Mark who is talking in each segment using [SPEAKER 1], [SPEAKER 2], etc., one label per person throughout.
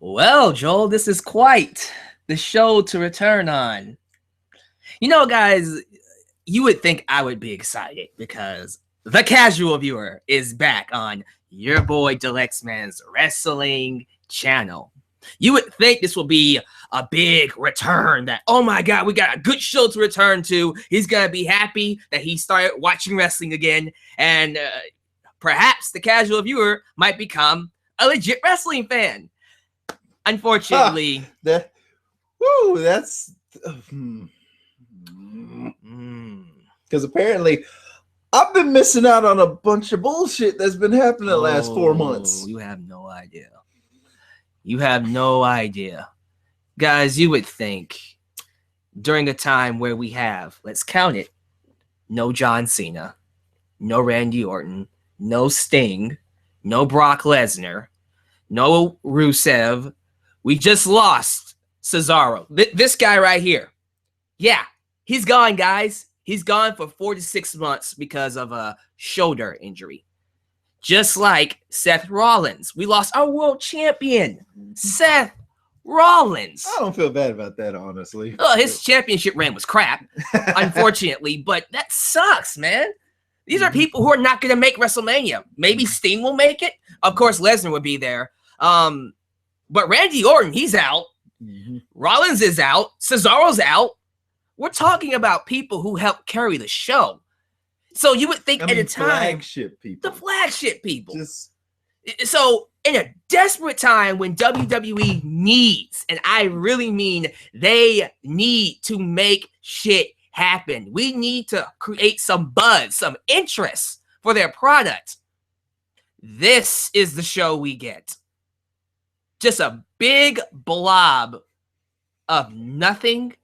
[SPEAKER 1] Well, Joel, this is quite the show to return on. Guys, you would think I would be excited because the casual viewer is back on your boy Man's wrestling channel. You would think this will be a big return that, oh my God, we got a good show to return to. He's going to be happy that he started watching wrestling again. And perhaps the casual viewer might become a legit wrestling fan. Unfortunately,
[SPEAKER 2] that's because apparently I've been missing out on a bunch of bullshit that's been happening the last 4 months.
[SPEAKER 1] You have no idea. You have no idea. Guys, you would think during a time where we have, let's count it, no John Cena, no Randy Orton, no Sting, no Brock Lesnar, no Rusev. We just lost Cesaro. This guy right here. Yeah, he's gone, guys. He's gone for 4 to 6 months because of a shoulder injury. Just like Seth Rollins. We lost our world champion, Seth Rollins.
[SPEAKER 2] I don't feel bad about that, honestly.
[SPEAKER 1] His championship reign was crap, unfortunately, but that sucks, man. These are people who are not going to make WrestleMania. Maybe Sting will make it. Of course, Lesnar would be there. But Randy Orton, he's out. Rollins is out. Cesaro's out. We're talking about people who help carry the show. So you would think at a time, the flagship people. So in a desperate time when WWE needs, and I really mean they need to make shit happen. We need to create some buzz, some interest for their product. This is the show we get. Just a big blob of nothing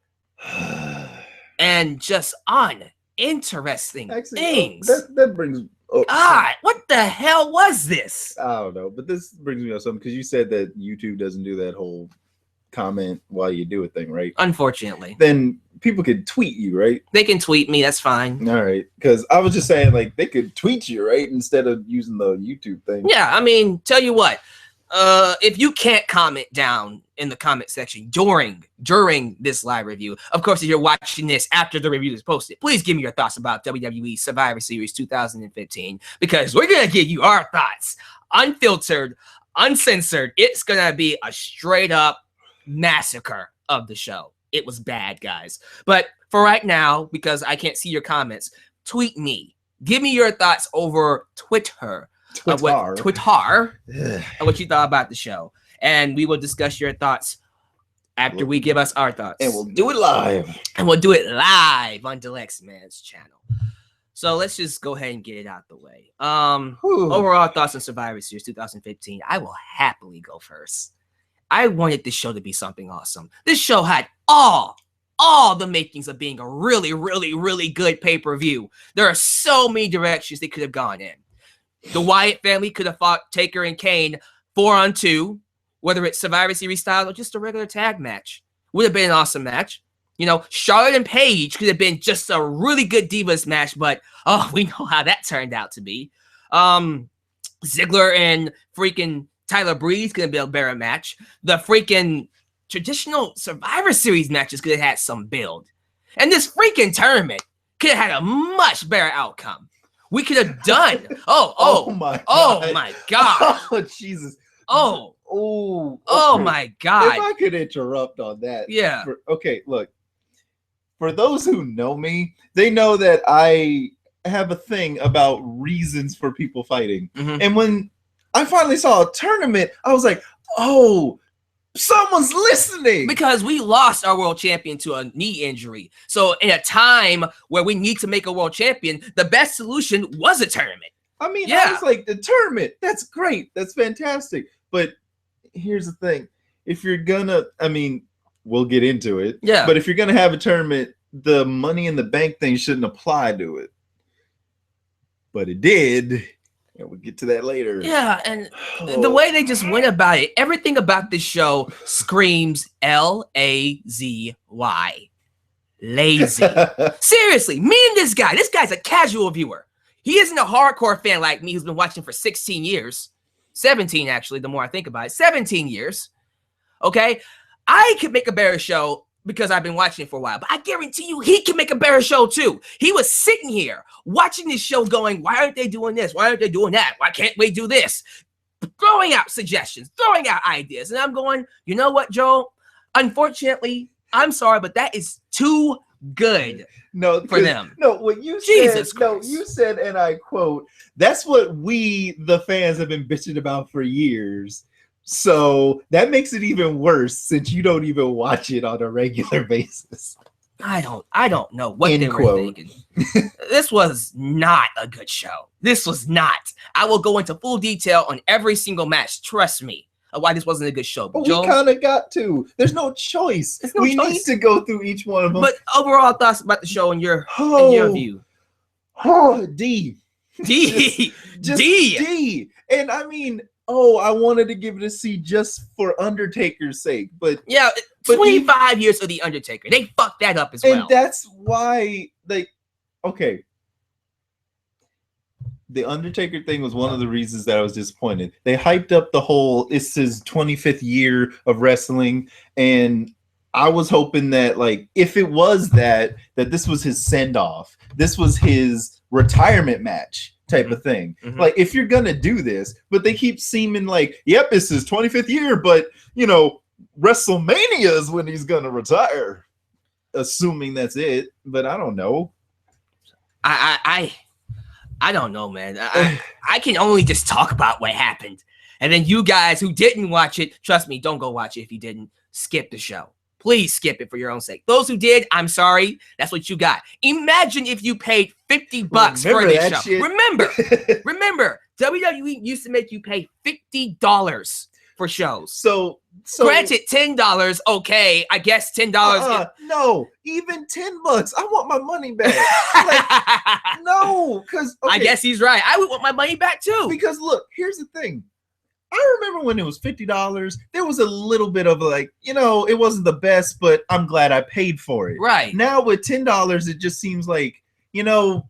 [SPEAKER 1] and just uninteresting things.
[SPEAKER 2] That brings
[SPEAKER 1] God, what the hell was this?
[SPEAKER 2] I don't know, but this brings me up something because you said that YouTube doesn't do that whole comment while you do a thing, right?
[SPEAKER 1] Unfortunately.
[SPEAKER 2] Then people could tweet you, right?
[SPEAKER 1] They can tweet me, that's fine.
[SPEAKER 2] All right, because I was just saying, like, they could tweet you, right, instead of using the YouTube thing.
[SPEAKER 1] Yeah, I mean, tell you what, if you can't comment down in the comment section during this live review, of course, if you're watching this after the review is posted, please give me your thoughts about WWE Survivor Series 2015, because we're going to give you our thoughts, unfiltered, uncensored. It's going to be a straight up massacre of the show. It was bad, guys. But for right now, because I can't see your comments, tweet me. Give me your thoughts over Twitter. What you thought about the show, and we will discuss your thoughts after we give us our thoughts,
[SPEAKER 2] and we'll do it live
[SPEAKER 1] on Deluxe Man's channel. So let's just go ahead and get it out the way. Overall thoughts on Survivor Series 2015. I will happily go first. I wanted this show to be something awesome. This show had all the makings of being a really, really, really good pay-per-view. There are so many directions they could have gone in. The Wyatt family could have fought Taker and Kane 4-on-2, whether it's Survivor Series style or just a regular tag match. Would have been an awesome match. Charlotte and Paige could have been just a really good Divas match, but we know how that turned out to be. Ziggler and freaking Tyler Breeze could have been a better match. The freaking traditional Survivor Series matches could have had some build. And this freaking tournament could have had a much better outcome. We could have done. Oh my God.
[SPEAKER 2] Oh Jesus.
[SPEAKER 1] Oh my God.
[SPEAKER 2] If I could interrupt on that.
[SPEAKER 1] Yeah.
[SPEAKER 2] Okay, look. For those who know me, they know that I have a thing about reasons for people fighting. Mm-hmm. And when I finally saw a tournament, I was like, oh, someone's listening.
[SPEAKER 1] Because we lost our world champion to a knee injury. So in a time where we need to make a world champion, the best solution was a tournament.
[SPEAKER 2] I mean, I was like, the tournament, that's great. That's fantastic. But here's the thing. If you're gonna, we'll get into it.
[SPEAKER 1] Yeah.
[SPEAKER 2] But if you're gonna have a tournament, the money in the bank thing shouldn't apply to it. But it did. And we'll get to that later.
[SPEAKER 1] Yeah, and the way they just went about it, everything about this show screams Lazy. Lazy. Seriously, me and this guy's a casual viewer. He isn't a hardcore fan like me who's been watching for 16 years. 17, actually, the more I think about it. 17 years. Okay, I could make a better show because I've been watching it for a while, but I guarantee you he can make a better show too. He was sitting here watching this show going, why aren't they doing this? Why aren't they doing that? Why can't we do this? Throwing out suggestions, throwing out ideas. And I'm going, you know what, Joel? Unfortunately, I'm sorry, but that is too good for them.
[SPEAKER 2] No, what you said, you said, and I quote, that's what we, the fans, have been bitching about for years. So that makes it even worse since you don't even watch it on a regular basis.
[SPEAKER 1] I don't know what they were thinking. This was not a good show. This was not. I will go into full detail on every single match. Trust me. Why this wasn't a good show.
[SPEAKER 2] But we kind of got to. There's no choice. We need to go through each one of them.
[SPEAKER 1] But overall thoughts about the show and your view.
[SPEAKER 2] Oh, D.
[SPEAKER 1] D.
[SPEAKER 2] Just
[SPEAKER 1] D.
[SPEAKER 2] D. And I mean, I wanted to give it a C just for Undertaker's sake. But
[SPEAKER 1] yeah, 25 years of the Undertaker. They fucked that up as well.
[SPEAKER 2] And that's why okay. The Undertaker thing was one of the reasons that I was disappointed. They hyped up the whole, it's his 25th year of wrestling. And I was hoping that, like, if it was that this was his send-off, this was his retirement match type of thing. Mm-hmm. Like, if you're going to do this, but they keep seeming like, yep, it's his 25th year, but, you know, WrestleMania is when he's going to retire. Assuming that's it, but I don't know.
[SPEAKER 1] I don't know, man. I can only just talk about what happened. And then you guys who didn't watch it, trust me, don't go watch it if you didn't. Skip the show. Please skip it for your own sake. Those who did, I'm sorry. That's what you got. Imagine if you paid $50 for this show. Shit. Remember, WWE used to make you pay $50 for shows. So granted, $10. Okay, I guess $10.
[SPEAKER 2] No, even $10. I want my money back. Like, no, because
[SPEAKER 1] I guess he's right. I would want my money back too.
[SPEAKER 2] Because look, here's the thing. I remember when it was $50. There was a little bit of like, you know, it wasn't the best, but I'm glad I paid for it.
[SPEAKER 1] Right
[SPEAKER 2] now with $10, it just seems like, you know,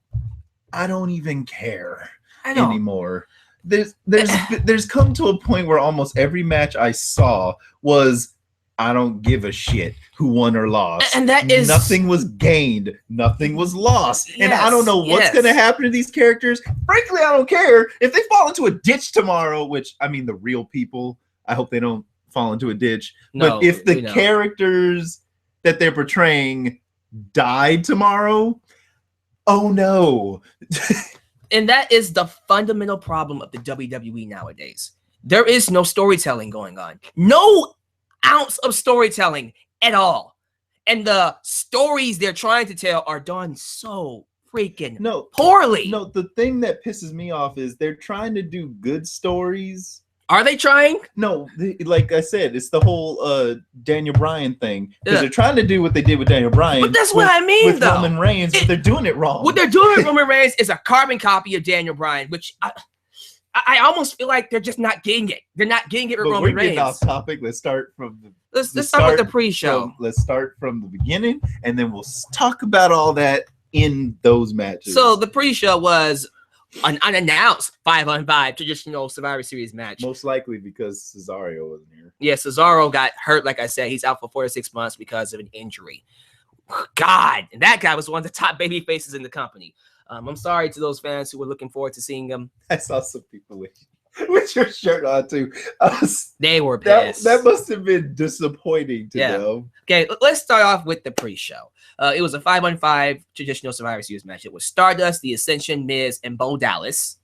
[SPEAKER 2] I don't even care anymore. There's come to a point where almost every match I saw was, I don't give a shit who won or lost.
[SPEAKER 1] And that is,
[SPEAKER 2] nothing was gained, nothing was lost. Yes, and I don't know what's going to happen to these characters. Frankly, I don't care. If they fall into a ditch tomorrow, which, I mean, the real people, I hope they don't fall into a ditch. No, but if the characters that they're portraying died tomorrow, oh no.
[SPEAKER 1] And that is the fundamental problem of the WWE nowadays. There is no storytelling going on. No ounce of storytelling at all. And the stories they're trying to tell are done so freaking poorly.
[SPEAKER 2] No, the thing that pisses me off is they're trying to do good stories.
[SPEAKER 1] Are they trying?
[SPEAKER 2] No, like I said, it's the whole Daniel Bryan thing. Because they're trying to do what they did with Daniel Bryan.
[SPEAKER 1] But that's what I mean,
[SPEAKER 2] with Roman Reigns, but they're doing it wrong.
[SPEAKER 1] What they're doing with Roman Reigns is a carbon copy of Daniel Bryan, which I almost feel like they're just not getting it. They're not getting it with Roman Reigns. We're getting off
[SPEAKER 2] topic. Let's start from the.
[SPEAKER 1] Let's start with the pre-show.
[SPEAKER 2] Let's start from the beginning, and then we'll talk about all that in those matches.
[SPEAKER 1] So the pre-show was an unannounced 5-on-5 traditional Survivor Series match.
[SPEAKER 2] Most likely because Cesaro wasn't here.
[SPEAKER 1] Yeah, Cesaro got hurt. Like I said, he's out for 4 to 6 months because of an injury. God, and that guy was one of the top baby faces in the company. I'm sorry to those fans who were looking forward to seeing him.
[SPEAKER 2] I saw some people with your shirt on too.
[SPEAKER 1] They were pissed.
[SPEAKER 2] That must have been disappointing to them.
[SPEAKER 1] Okay, let's start off with the pre-show. It was a 5-on-5 traditional Survivor Series match. It was Stardust, The Ascension, Miz, and Bo Dallas.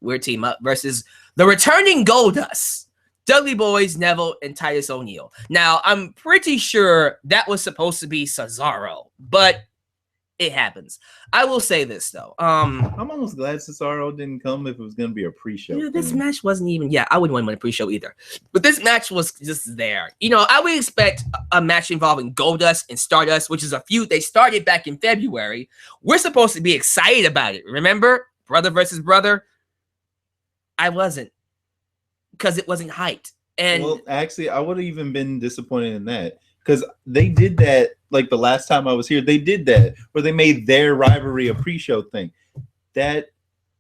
[SPEAKER 1] We're team up versus the returning Goldust, Dudley Boyz, Neville, and Titus O'Neil. Now, I'm pretty sure that was supposed to be Cesaro, but it happens. I will say this though.
[SPEAKER 2] I'm almost glad Cesaro didn't come if it was going to be a pre-show.
[SPEAKER 1] You know, this match wasn't even. Yeah, I wouldn't want to win a pre-show either. But this match was just there. You know, I would expect a match involving Goldust and Stardust, which is a feud they started back in February. We're supposed to be excited about it. Remember, brother versus brother. I wasn't, because it wasn't hyped. And
[SPEAKER 2] well, actually, I would have even been disappointed in that. Because they did that, like the last time I was here, they did that where they made their rivalry a pre-show thing. That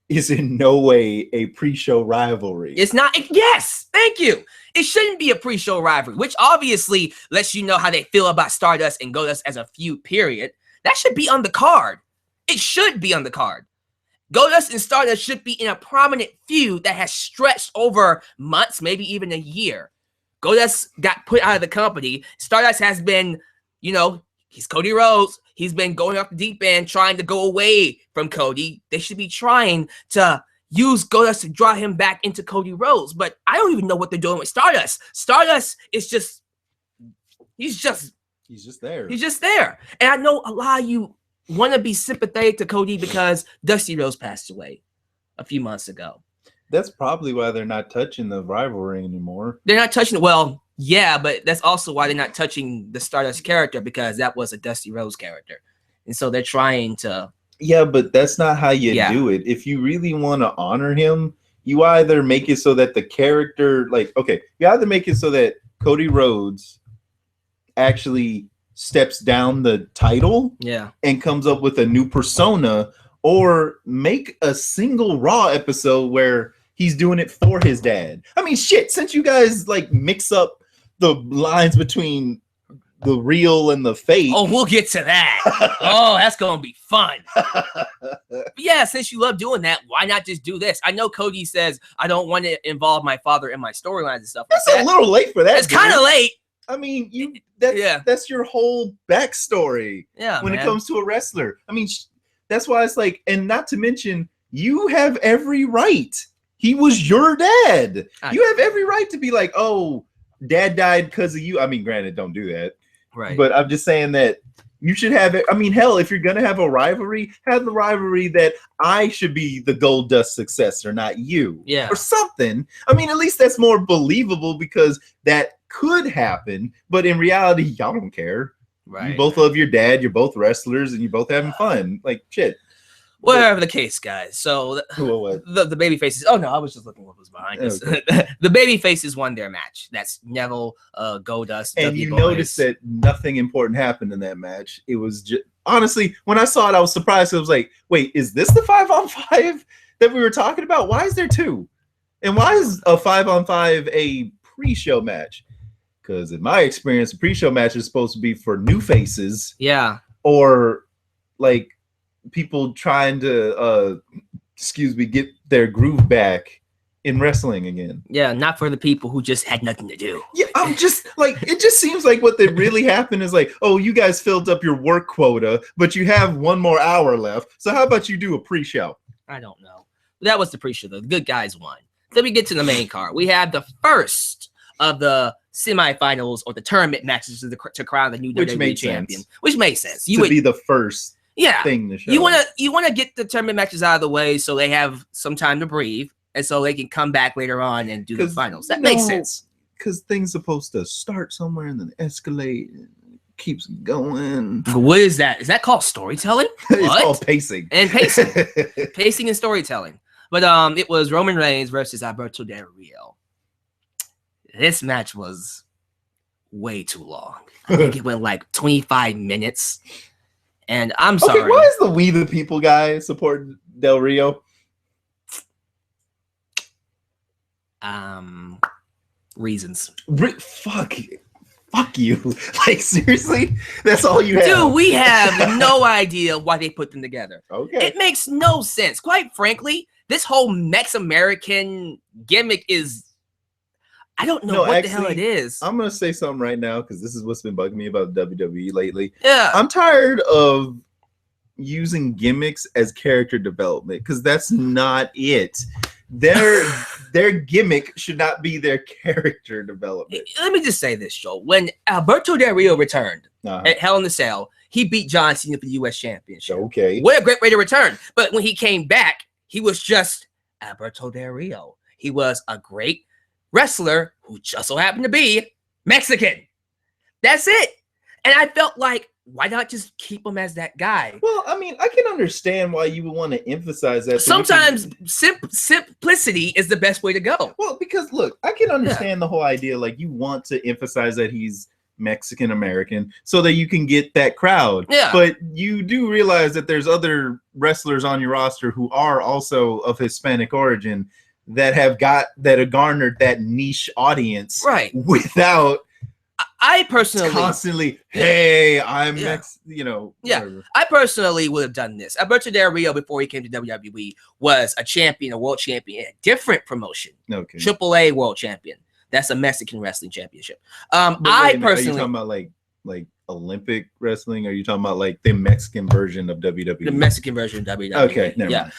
[SPEAKER 2] is in no way a pre-show rivalry.
[SPEAKER 1] It's not. Yes, thank you. It shouldn't be a pre-show rivalry, which obviously lets you know how they feel about Stardust and Goldust as a feud, period. That should be on the card. It should be on the card. Goldust and Stardust should be in a prominent feud that has stretched over months, maybe even a year. Goldust got put out of the company. Stardust has been, he's Cody Rhodes. He's been going off the deep end, trying to go away from Cody. They should be trying to use Goldust to draw him back into Cody Rhodes. But I don't even know what they're doing with Stardust. Stardust is he's just
[SPEAKER 2] there.
[SPEAKER 1] He's just there. And I know a lot of you want to be sympathetic to Cody because Dusty Rhodes passed away a few months ago.
[SPEAKER 2] That's probably why they're not touching the rivalry anymore.
[SPEAKER 1] They're not touching it. Well, yeah, but that's also why they're not touching the Stardust character, because that was a Dusty Rhodes character. And so they're trying to...
[SPEAKER 2] Yeah, but that's not how you do it. If you really want to honor him, you either make it so that the character... you either make it so that Cody Rhodes actually steps down the title and comes up with a new persona, or make a single Raw episode where he's doing it for his dad. I mean, shit, since you guys mix up the lines between the real and the fake.
[SPEAKER 1] Oh, we'll get to that. Oh, that's going to be fun. But yeah, since you love doing that, why not just do this? I know Cody says, I don't want to involve my father in my storylines and stuff
[SPEAKER 2] That's
[SPEAKER 1] like that.
[SPEAKER 2] a little late for that.
[SPEAKER 1] It's kind of late.
[SPEAKER 2] I mean, that's your whole backstory when it comes to a wrestler. I mean, that's why it's and not to mention, you have every right. He was your dad. You have every right to be like, oh, dad died because of you. I mean, granted, don't do that.
[SPEAKER 1] Right.
[SPEAKER 2] But I'm just saying that you should have it. I mean, hell, if you're going to have a rivalry, have the rivalry that I should be the Goldust successor, not you.
[SPEAKER 1] Yeah.
[SPEAKER 2] Or something. I mean, at least that's more believable, because that could happen. But in reality, y'all don't care.
[SPEAKER 1] Right.
[SPEAKER 2] You both love your dad. You're both wrestlers, and you're both having fun. Shit.
[SPEAKER 1] Whatever the case, guys. So the baby faces. Oh no, I was just looking what was behind us. Okay. The baby faces won their match. That's Neville, Goldust,
[SPEAKER 2] and you noticed that nothing important happened in that match. It was just, honestly, when I saw it, I was surprised. I was like, wait, is this the 5-on-5 that we were talking about? Why is there two? And why is a 5-on-5 a pre-show match? Because in my experience, a pre-show match is supposed to be for new faces.
[SPEAKER 1] Yeah.
[SPEAKER 2] Or people trying to get their groove back in wrestling again.
[SPEAKER 1] Yeah, not for the people who just had nothing to do.
[SPEAKER 2] Yeah, I'm just it just seems like what that really happened is oh, you guys filled up your work quota, but you have one more hour left. So how about you do a pre-show?
[SPEAKER 1] I don't know. That was the pre-show though. The good guys won. Then we get to the main card. We have the first of the semifinals or the tournament matches to crown the new WWE champion, which makes sense.
[SPEAKER 2] You would be the first.
[SPEAKER 1] Yeah,
[SPEAKER 2] thing to show.
[SPEAKER 1] You want to get the tournament matches out of the way so they have some time to breathe, and so they can come back later on and do the finals. That makes sense.
[SPEAKER 2] Because things supposed to start somewhere and then escalate and keeps going.
[SPEAKER 1] What is that? Is that called storytelling?
[SPEAKER 2] It's called pacing.
[SPEAKER 1] And pacing and storytelling. But it was Roman Reigns versus Alberto Del Rio. This match was way too long. I think it went 25 minutes. And I'm sorry.
[SPEAKER 2] Okay, why is the We the People guy support Del Rio?
[SPEAKER 1] Reasons.
[SPEAKER 2] Fuck you. Seriously? That's all you have?
[SPEAKER 1] Dude, we have no idea why they put them together.
[SPEAKER 2] Okay.
[SPEAKER 1] It makes no sense. Quite frankly, this whole Mex-American gimmick is... I don't know what the hell it is.
[SPEAKER 2] I'm going to say something right now because this is what's been bugging me about WWE lately.
[SPEAKER 1] Yeah.
[SPEAKER 2] I'm tired of using gimmicks as character development because that's not it. Their gimmick should not be their character development.
[SPEAKER 1] Let me just say this, Joel. When Alberto Del Rio returned at Hell in a Cell, he beat John Cena for the U.S. Championship.
[SPEAKER 2] Okay.
[SPEAKER 1] What a great way to return. But when he came back, he was just Alberto Del Rio. He was a great wrestler who just so happened to be Mexican. That's it. And I felt like, why not just keep him as that guy?
[SPEAKER 2] Well, I mean, I can understand why you would want to emphasize that.
[SPEAKER 1] Sometimes simplicity is the best way to go.
[SPEAKER 2] Well, because look, I can understand the whole idea. You want to emphasize that he's Mexican American so that you can get that crowd.
[SPEAKER 1] Yeah.
[SPEAKER 2] But you do realize that there's other wrestlers on your roster who are also of Hispanic origin that have garnered that niche audience,
[SPEAKER 1] right?
[SPEAKER 2] Without
[SPEAKER 1] I personally
[SPEAKER 2] constantly, hey, I'm
[SPEAKER 1] whatever. I personally would have done this. Alberto Del Rio, before he came to WWE, was a champion, a world champion, a different promotion.
[SPEAKER 2] Okay.
[SPEAKER 1] AAA world champion. That's a Mexican wrestling championship. Personally,
[SPEAKER 2] are you talking about like Olympic wrestling? Or are you talking about like the Mexican version of WWE?
[SPEAKER 1] The Mexican version of WWE.
[SPEAKER 2] Okay, never mind.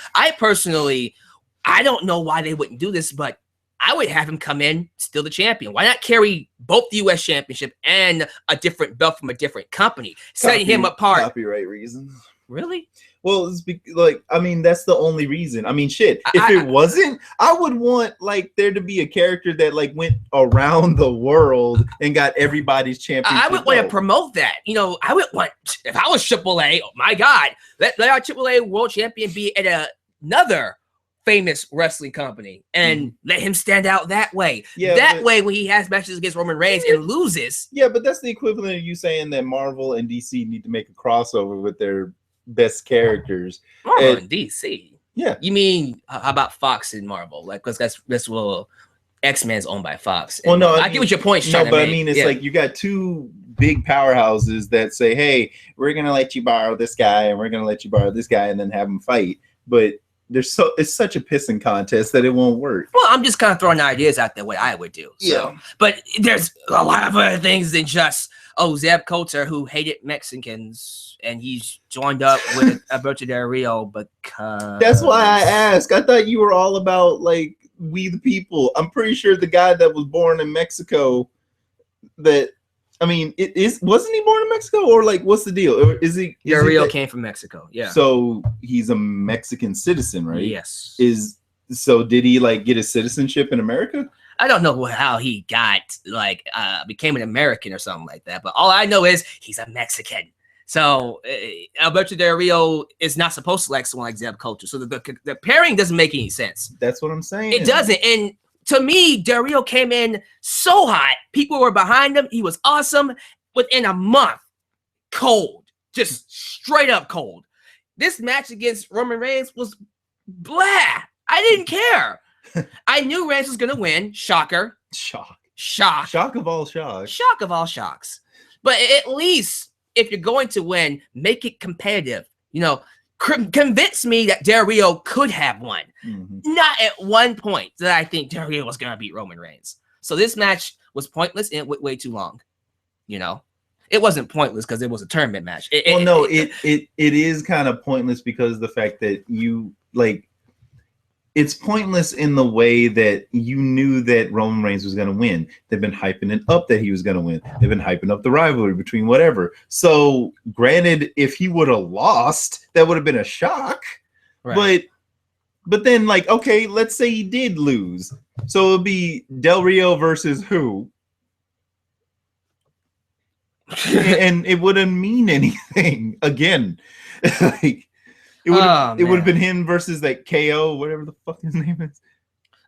[SPEAKER 1] I don't know why they wouldn't do this, but I would have him come in still the champion. Why not carry both the U.S. championship and a different belt from a different company, setting him apart?
[SPEAKER 2] Copyright reasons.
[SPEAKER 1] Really?
[SPEAKER 2] Well, it's that's the only reason. I mean, shit. If it wasn't, I would want like there to be a character that like went around the world and got everybody's championship.
[SPEAKER 1] I would want to promote that. I would want, if I was AAA, oh my God, let our AAA world champion be at another famous wrestling company and let him stand out that way. Yeah, that way when he has matches against Roman Reigns and loses.
[SPEAKER 2] Yeah, but that's the equivalent of you saying that Marvel and DC need to make a crossover with their best characters.
[SPEAKER 1] Marvel and DC.
[SPEAKER 2] Yeah.
[SPEAKER 1] You mean how about Fox and Marvel? Like, because that's X-Men's owned by Fox.
[SPEAKER 2] Well, no,
[SPEAKER 1] I get what your point's
[SPEAKER 2] trying to make. I mean, it's like you got two big powerhouses that say, "Hey, we're gonna let you borrow this guy, and we're gonna let you borrow this guy, and then have them fight." But it's such a pissing contest that it won't work.
[SPEAKER 1] Well, I'm just kind of throwing ideas out there what I would do. So. But there's a lot of other things than just Zeb Coulter, who hated Mexicans, and he's joined up with Alberto Del Rio because
[SPEAKER 2] that's why I asked. I thought you were all about like we the people. I'm pretty sure the guy that was born in Mexico wasn't he born in Mexico, or like what's the deal? Or is he?
[SPEAKER 1] Del Rio came from Mexico. Yeah.
[SPEAKER 2] So he's a Mexican citizen, right?
[SPEAKER 1] Yes.
[SPEAKER 2] Did he like get his citizenship in America?
[SPEAKER 1] I don't know how he got became an American or something like that, but all I know is he's a Mexican. So Alberto Del Rio is not supposed to like someone like Zeb Coulter. So the pairing doesn't make any sense.
[SPEAKER 2] That's what I'm saying.
[SPEAKER 1] It doesn't. And to me, Del Rio came in so hot. People were behind him. He was awesome. Within a month, cold. Just straight up cold. This match against Roman Reigns was blah. I didn't care. I knew Reigns was going to win. Shocker.
[SPEAKER 2] Shock.
[SPEAKER 1] Shock
[SPEAKER 2] of all shocks.
[SPEAKER 1] Shock of all shocks. But at least if you're going to win, make it competitive. Convince me that Del Rio could have won. Mm-hmm. Not at one point that I think Del Rio was going to beat Roman Reigns. So this match was pointless and it went way too long. It wasn't pointless because it was a tournament match.
[SPEAKER 2] It is kind of pointless because of the fact that it's pointless in the way that you knew that Roman Reigns was going to win. They've been hyping it up that he was going to win. They've been hyping up the rivalry between whatever. So granted, if he would have lost, that would have been a shock. Right. But then okay, let's say he did lose. So it'll be Del Rio versus who? And it wouldn't mean anything again. It would have been him versus KO, whatever the fuck his name is.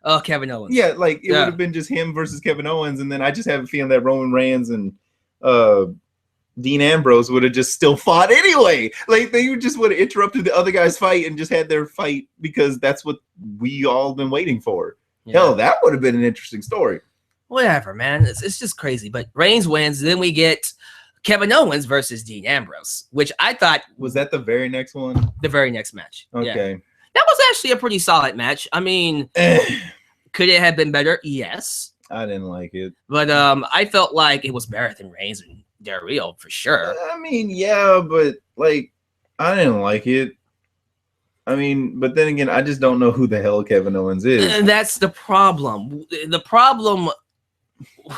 [SPEAKER 1] Oh, Kevin Owens.
[SPEAKER 2] Yeah, would have been just him versus Kevin Owens, and then I just have a feeling that Roman Reigns and Dean Ambrose would have just still fought anyway. They just would have interrupted the other guy's fight and just had their fight because that's what we all been waiting for. Yeah. Hell, that would have been an interesting story.
[SPEAKER 1] Whatever, man. It's just crazy. But Reigns wins, then we get Kevin Owens versus Dean Ambrose, which I thought
[SPEAKER 2] was that the very next one?
[SPEAKER 1] The very next match.
[SPEAKER 2] Okay.
[SPEAKER 1] Yeah. That was actually a pretty solid match. I mean, could it have been better? Yes.
[SPEAKER 2] I didn't like it.
[SPEAKER 1] But I felt like it was better than Reigns and Del Rio for sure.
[SPEAKER 2] I mean, yeah, but I didn't like it. I mean, but then again, I just don't know who the hell Kevin Owens is.
[SPEAKER 1] And that's the problem.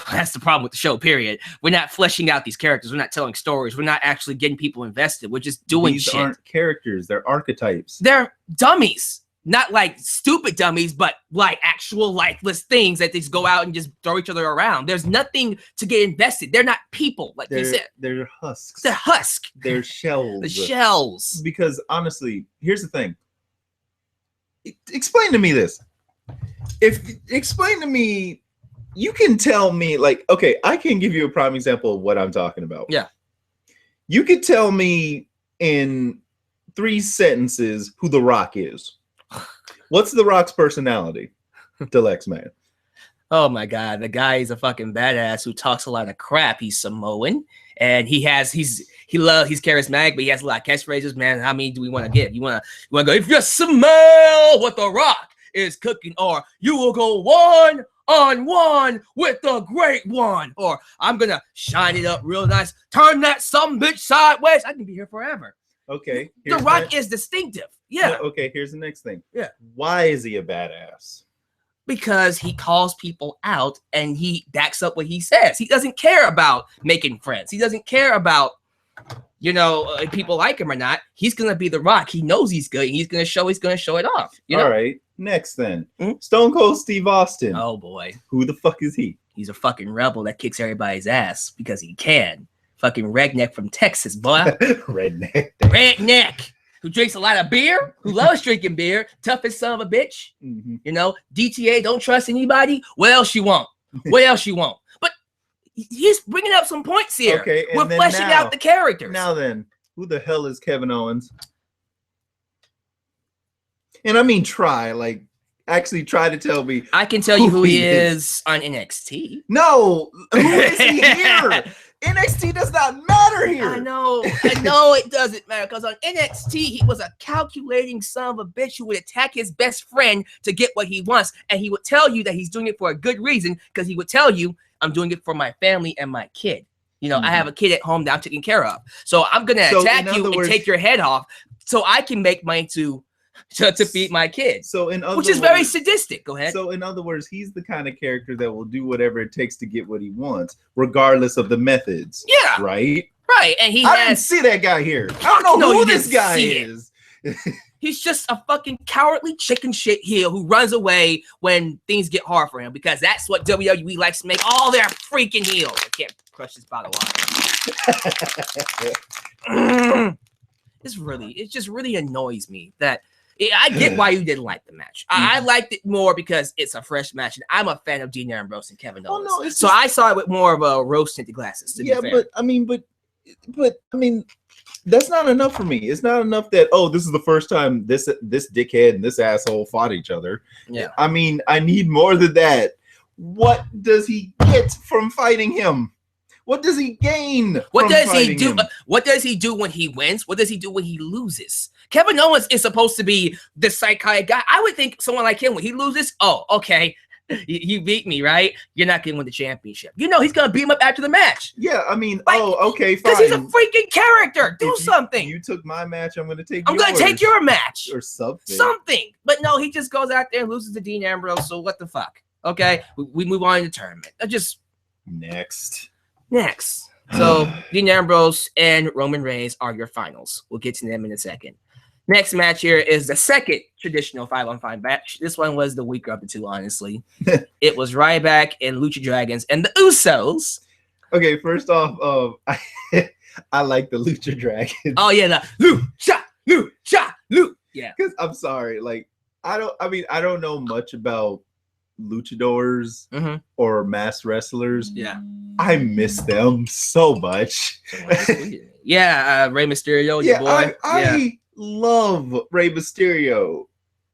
[SPEAKER 1] That's the problem with the show, period. We're not fleshing out these characters. We're not telling stories. We're not actually getting people invested. We're just doing
[SPEAKER 2] These
[SPEAKER 1] shit.
[SPEAKER 2] Aren't characters. They're archetypes.
[SPEAKER 1] They're dummies. Not stupid dummies, but actual lifeless things that they just go out and just throw each other around. There's nothing to get invested. They're not people, like you said.
[SPEAKER 2] They're husks.
[SPEAKER 1] They're husk.
[SPEAKER 2] They're shells.
[SPEAKER 1] The shells.
[SPEAKER 2] Because honestly, here's the thing. Explain to me this. Explain to me you can tell me, like, okay, I can give you a prime example of what I'm talking about.
[SPEAKER 1] Yeah.
[SPEAKER 2] You could tell me in 3 sentences who The Rock is. What's The Rock's personality? Deluxe man.
[SPEAKER 1] Oh my God, the guy is a fucking badass who talks a lot of crap. He's Samoan, and he's charismatic, but he has a lot of catchphrases. Man, how many do we want to give? You want to go, if you smell what The Rock is cooking, or you will go 1-on-1 with the great one, or I'm gonna shine it up real nice, turn that sumbitch sideways. I can be here forever.
[SPEAKER 2] Okay.
[SPEAKER 1] The Rock is distinctive. Yeah.
[SPEAKER 2] Okay, here's the next thing.
[SPEAKER 1] Yeah.
[SPEAKER 2] Why is he a badass?
[SPEAKER 1] Because he calls people out and he backs up what he says. He doesn't care about making friends. He doesn't care about, if people like him or not. He's gonna be The Rock. He knows he's good. And he's gonna show it off.
[SPEAKER 2] All right. Next then. Stone Cold Steve Austin.
[SPEAKER 1] Oh boy.
[SPEAKER 2] Who the fuck is he?
[SPEAKER 1] He's a fucking rebel that kicks everybody's ass because he can. Fucking redneck from Texas, boy. Redneck. Who drinks a lot of beer, who loves drinking beer, toughest son of a bitch. DTA, don't trust anybody. What else you want? But he's bringing up some points here.
[SPEAKER 2] Okay,
[SPEAKER 1] we're fleshing out the characters.
[SPEAKER 2] Now then, who the hell is Kevin Owens? And I mean, actually try to tell me.
[SPEAKER 1] I can tell you who he is on NXT.
[SPEAKER 2] No, who is he here? NXT does not matter here.
[SPEAKER 1] I know it doesn't matter, because on NXT he was a calculating son of a bitch who would attack his best friend to get what he wants, and he would tell you that he's doing it for a good reason, because he would tell you, I'm doing it for my family and my kid. I have a kid at home that I'm taking care of, so I'm gonna attack you and take your head off so I can make money to feed my kids.
[SPEAKER 2] So in other
[SPEAKER 1] which is very sadistic. Go ahead.
[SPEAKER 2] So in other words, he's the kind of character that will do whatever it takes to get what he wants, regardless of the methods.
[SPEAKER 1] Yeah.
[SPEAKER 2] Right?
[SPEAKER 1] Right. And
[SPEAKER 2] I didn't see that guy here. I don't know who this guy is.
[SPEAKER 1] He's just a fucking cowardly chicken shit heel who runs away when things get hard for him, because that's what WWE likes to make all their freaking heels. I can't crush this bottle of water. It just really annoys me that I get why you didn't like the match. I liked it more because it's a fresh match, and I'm a fan of Dean Ambrose and Kevin Owens. So I saw it with more of a rose-tinted glasses.
[SPEAKER 2] Yeah, but I mean, that's not enough for me. It's not enough that, this is the first time this dickhead and this asshole fought each other.
[SPEAKER 1] Yeah.
[SPEAKER 2] I mean, I need more than that. What does he get from fighting him? What does he gain?
[SPEAKER 1] What does he do? What does he do when he wins? What does he do when he loses? Kevin Owens is supposed to be the psychotic guy. I would think someone like him, when he loses, okay, you beat me, right? You're not going to win the championship. He's going to beat him up after the match.
[SPEAKER 2] Yeah, I mean, okay, fine.
[SPEAKER 1] Because he's a freaking character. Do something.
[SPEAKER 2] You took my match, I'm going to take
[SPEAKER 1] yours. I'm going to take your match.
[SPEAKER 2] Or something.
[SPEAKER 1] But no, he just goes out there and loses to Dean Ambrose, so what the fuck? Okay, we move on to the tournament. Next. So Dean Ambrose and Roman Reigns are your finals. We'll get to them in a second. Next match here is the second traditional 5-on-5 match. This one was the weaker of the two, honestly. It was Ryback and Lucha Dragons and the Usos.
[SPEAKER 2] Okay, first off, I like the Lucha Dragons.
[SPEAKER 1] Oh yeah, the Lucha. Yeah.
[SPEAKER 2] Because I'm sorry, I don't know much about luchadors or masked wrestlers.
[SPEAKER 1] Yeah.
[SPEAKER 2] I miss them so much.
[SPEAKER 1] Yeah, Rey Mysterio, your boy.
[SPEAKER 2] I love Rey Mysterio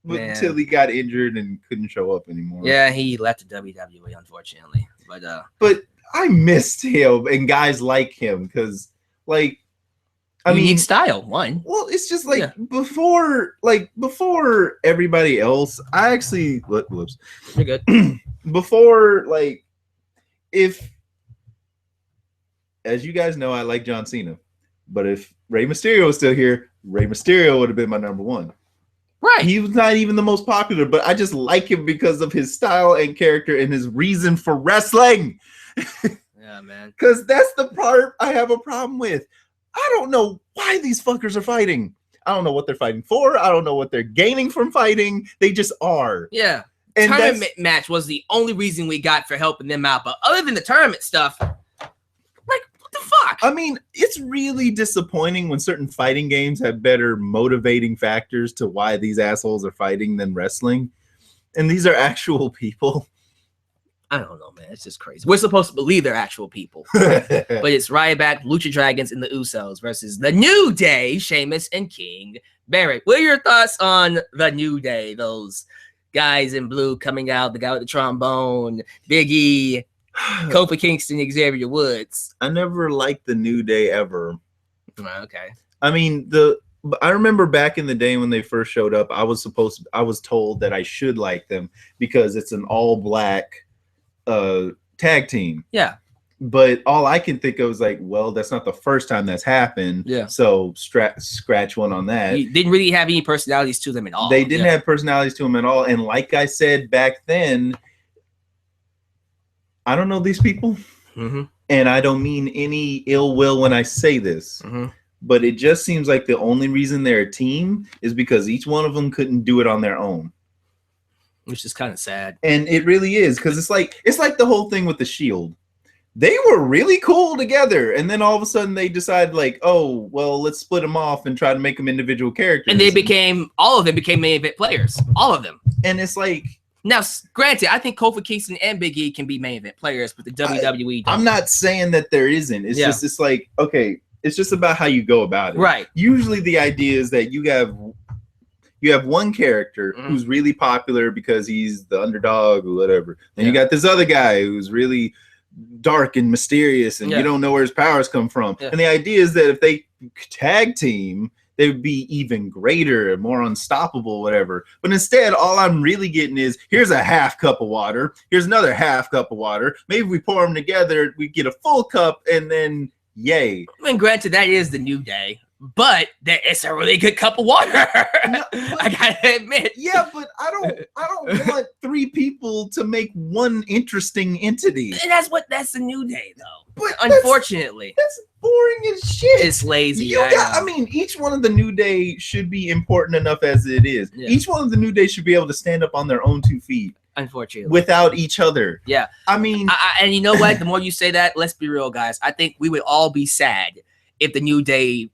[SPEAKER 2] until he got injured and couldn't show up anymore.
[SPEAKER 1] Yeah, he left the WWE, unfortunately.
[SPEAKER 2] But I missed him and guys like him because,
[SPEAKER 1] unique style, one.
[SPEAKER 2] Well, it's just before everybody else, I actually whoops.
[SPEAKER 1] You're good.
[SPEAKER 2] Before, if, as you guys know, I like John Cena, but if Rey Mysterio was still here, Rey Mysterio would have been my number one.
[SPEAKER 1] Right.
[SPEAKER 2] He was not even the most popular, but I just like him because of his style and character and his reason for wrestling.
[SPEAKER 1] Yeah, man.
[SPEAKER 2] Because that's the part I have a problem with. I don't know why these fuckers are fighting. I don't know what they're fighting for. I don't know what they're gaining from fighting. They just are.
[SPEAKER 1] Yeah. And tournament match was the only reason we got for helping them out. But other than the tournament stuff, what the fuck?
[SPEAKER 2] I mean, it's really disappointing when certain fighting games have better motivating factors to why these assholes are fighting than wrestling. And these are actual people.
[SPEAKER 1] I don't know, man. It's just crazy. We're supposed to believe they're actual people. But it's Ryback, Lucha Dragons, and the Usos versus the New Day, Sheamus and King Barrett. What are your thoughts on the New Day? Those guys in blue coming out, the guy with the trombone, Big E, Kofi Kingston, Xavier Woods.
[SPEAKER 2] I never liked the New Day ever.
[SPEAKER 1] Okay.
[SPEAKER 2] I mean, I remember back in the day when they first showed up, I was told that I should like them because it's an all black tag team.
[SPEAKER 1] Yeah.
[SPEAKER 2] But all I can think of is like, well, that's not the first time that's happened.
[SPEAKER 1] Yeah.
[SPEAKER 2] So scratch one on that.
[SPEAKER 1] You didn't really have any personalities to them at all.
[SPEAKER 2] They didn't have personalities to them at all. And like I said back then, I don't know these people.
[SPEAKER 1] Mm-hmm.
[SPEAKER 2] And I don't mean any ill will when I say this.
[SPEAKER 1] Mm-hmm.
[SPEAKER 2] But it just seems like the only reason they're a team is because each one of them couldn't do it on their own.
[SPEAKER 1] Which is kind of sad.
[SPEAKER 2] And it really is, because it's like the whole thing with the Shield. They were really cool together, and then all of a sudden they decide like, oh, well, let's split them off and try to make them individual characters.
[SPEAKER 1] And all of them became main event players. All of them.
[SPEAKER 2] And it's like,
[SPEAKER 1] now, granted, I think Kofi Kingston and Big E can be main event players, but the WWE doesn't.
[SPEAKER 2] I'm not saying that there isn't. It's just, it's like, okay, it's just about how you go about it.
[SPEAKER 1] Right.
[SPEAKER 2] Usually the idea is that you have one character who's really popular because he's the underdog or whatever. Then you got this other guy who's really dark and mysterious and you don't know where his powers come from. And the idea is that if they tag team, they would be even greater and more unstoppable, whatever. But instead, all I'm really getting is, here's a half cup of water. Here's another half cup of water. Maybe we pour them together, we get a full cup, and then yay.
[SPEAKER 1] I mean, granted, that is the New Day, but it's a really good cup of water.
[SPEAKER 2] No,
[SPEAKER 1] I gotta admit.
[SPEAKER 2] Yeah, but I don't want three people to make one interesting entity.
[SPEAKER 1] And that's the New Day, though.
[SPEAKER 2] But
[SPEAKER 1] unfortunately,
[SPEAKER 2] that's boring as shit.
[SPEAKER 1] It's lazy.
[SPEAKER 2] I mean, each one of the New Day should be important enough as it is. Yeah. Each one of the New Day should be able to stand up on their own 2 feet.
[SPEAKER 1] Unfortunately,
[SPEAKER 2] without each other.
[SPEAKER 1] Yeah.
[SPEAKER 2] I mean,
[SPEAKER 1] and you know what? The more you say that, let's be real, guys. I think we would all be sad if the New Day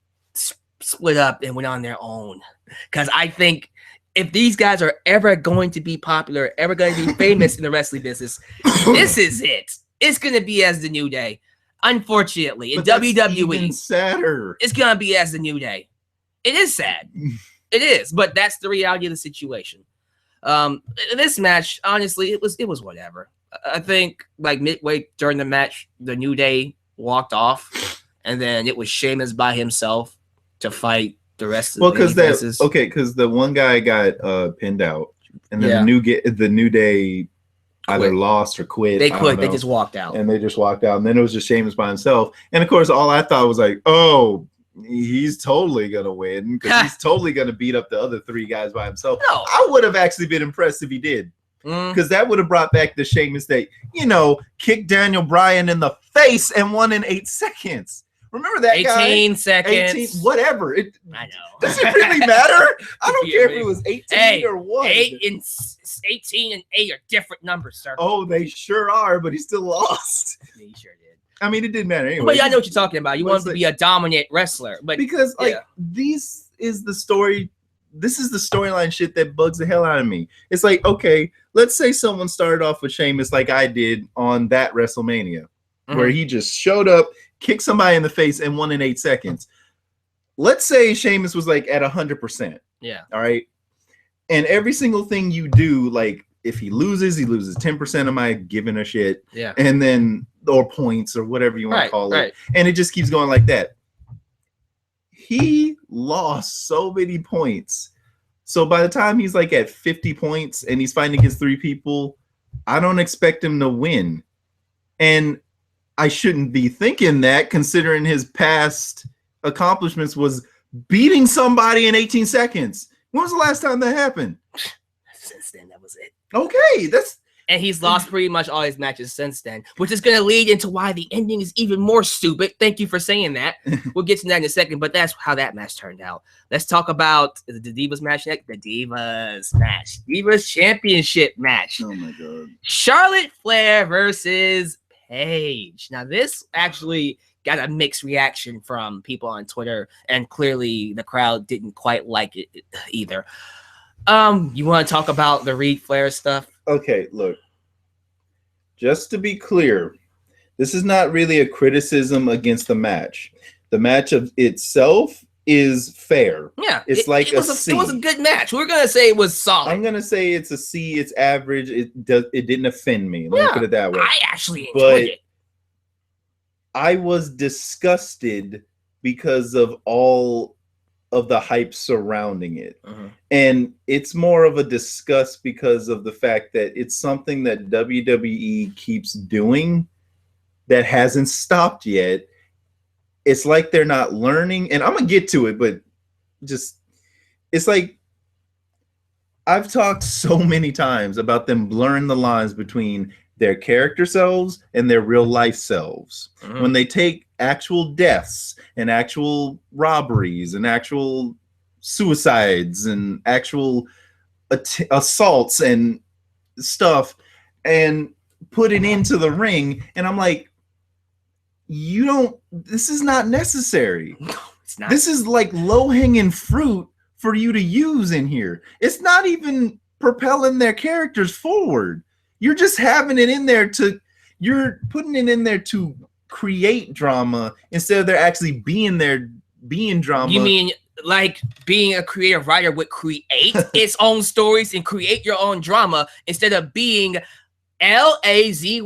[SPEAKER 1] split up and went on their own. Because I think if these guys are ever going to be popular, ever going to be famous in the wrestling business, this is it. It's going to be as the New Day. Unfortunately, in WWE,
[SPEAKER 2] even sadder.
[SPEAKER 1] It's going to be as the New Day. It is sad. It is, but that's the reality of the situation. This match, honestly, it was whatever. I think like midway during the match, the New Day walked off, and then it was Sheamus by himself to fight the rest of the
[SPEAKER 2] because the one guy got pinned out, and then the New Day either lost or quit.
[SPEAKER 1] They quit. They just walked out.
[SPEAKER 2] And then it was just Sheamus by himself. And of course, all I thought was like, oh, he's totally gonna win because he's totally gonna beat up the other 3 guys by himself. No, I would have actually been impressed if he did, because that would have brought back the Sheamus that kicked Daniel Bryan in the face and won in 8 seconds. Remember that
[SPEAKER 1] 18 seconds.
[SPEAKER 2] 18, whatever.
[SPEAKER 1] I know.
[SPEAKER 2] Does it really matter? I don't care if it was 18 or what.
[SPEAKER 1] 18 and 8 are different numbers, sir.
[SPEAKER 2] Oh, they sure are, but he still lost.
[SPEAKER 1] Yeah, he sure did.
[SPEAKER 2] I mean, it didn't matter anyway.
[SPEAKER 1] But I know what you're talking about. You want him to be a dominant wrestler, but
[SPEAKER 2] because this is the story. This is the storyline shit that bugs the hell out of me. It's like, okay, let's say someone started off with Sheamus like I did on that WrestleMania, where he just showed up, kicked somebody in the face, and won in 8 seconds. Let's say Sheamus was like at 100%.
[SPEAKER 1] Yeah.
[SPEAKER 2] All right. And every single thing you do, like if he loses 10% of my giving a shit.
[SPEAKER 1] Yeah.
[SPEAKER 2] And then, or points or whatever you want to call it. And it just keeps going like that. He lost so many points. So by the time he's like at 50 points and he's fighting against 3 people, I don't expect him to win. And I shouldn't be thinking that, considering his past accomplishments was beating somebody in 18 seconds. When was the last time that happened?
[SPEAKER 1] Since then, that was it.
[SPEAKER 2] Okay,
[SPEAKER 1] and he's lost pretty much all his matches since then, which is going to lead into why the ending is even more stupid. Thank you for saying that. We'll get to that in a second, but that's how that match turned out. Let's talk about the Divas match next. The Divas match. Divas Championship match.
[SPEAKER 2] Oh, my God.
[SPEAKER 1] Charlotte Flair versus Paige. Now, this actually got a mixed reaction from people on Twitter, and clearly the crowd didn't quite like it either. You want to talk about the Reed Flair stuff?
[SPEAKER 2] Okay, look. just to be clear, this is not really a criticism against the match. The match of itself is fair.
[SPEAKER 1] Yeah,
[SPEAKER 2] it's like a C.
[SPEAKER 1] It was a good match. We're gonna say it was solid.
[SPEAKER 2] I'm gonna say it's a C. It's average. It didn't offend me. Let me put it that way.
[SPEAKER 1] I actually enjoyed it.
[SPEAKER 2] I was disgusted because of all of the hype surrounding it. And it's more of a disgust because of the fact that it's something that WWE keeps doing that hasn't stopped yet. It's like they're not learning, and I'm gonna get to it, but just it's like I've talked so many times about them blurring the lines between their character selves and their real life selves. When they take actual deaths and actual robberies and actual suicides and actual assaults and stuff and put it into the ring, and I'm like, this is not necessary.
[SPEAKER 1] No, it's not.
[SPEAKER 2] This is like low-hanging fruit for you to use in here. It's not even propelling their characters forward. You're just having it in there you're putting it in there to create drama instead of there actually being drama.
[SPEAKER 1] You mean like being a creative writer would create its own stories and create your own drama instead of being lazy,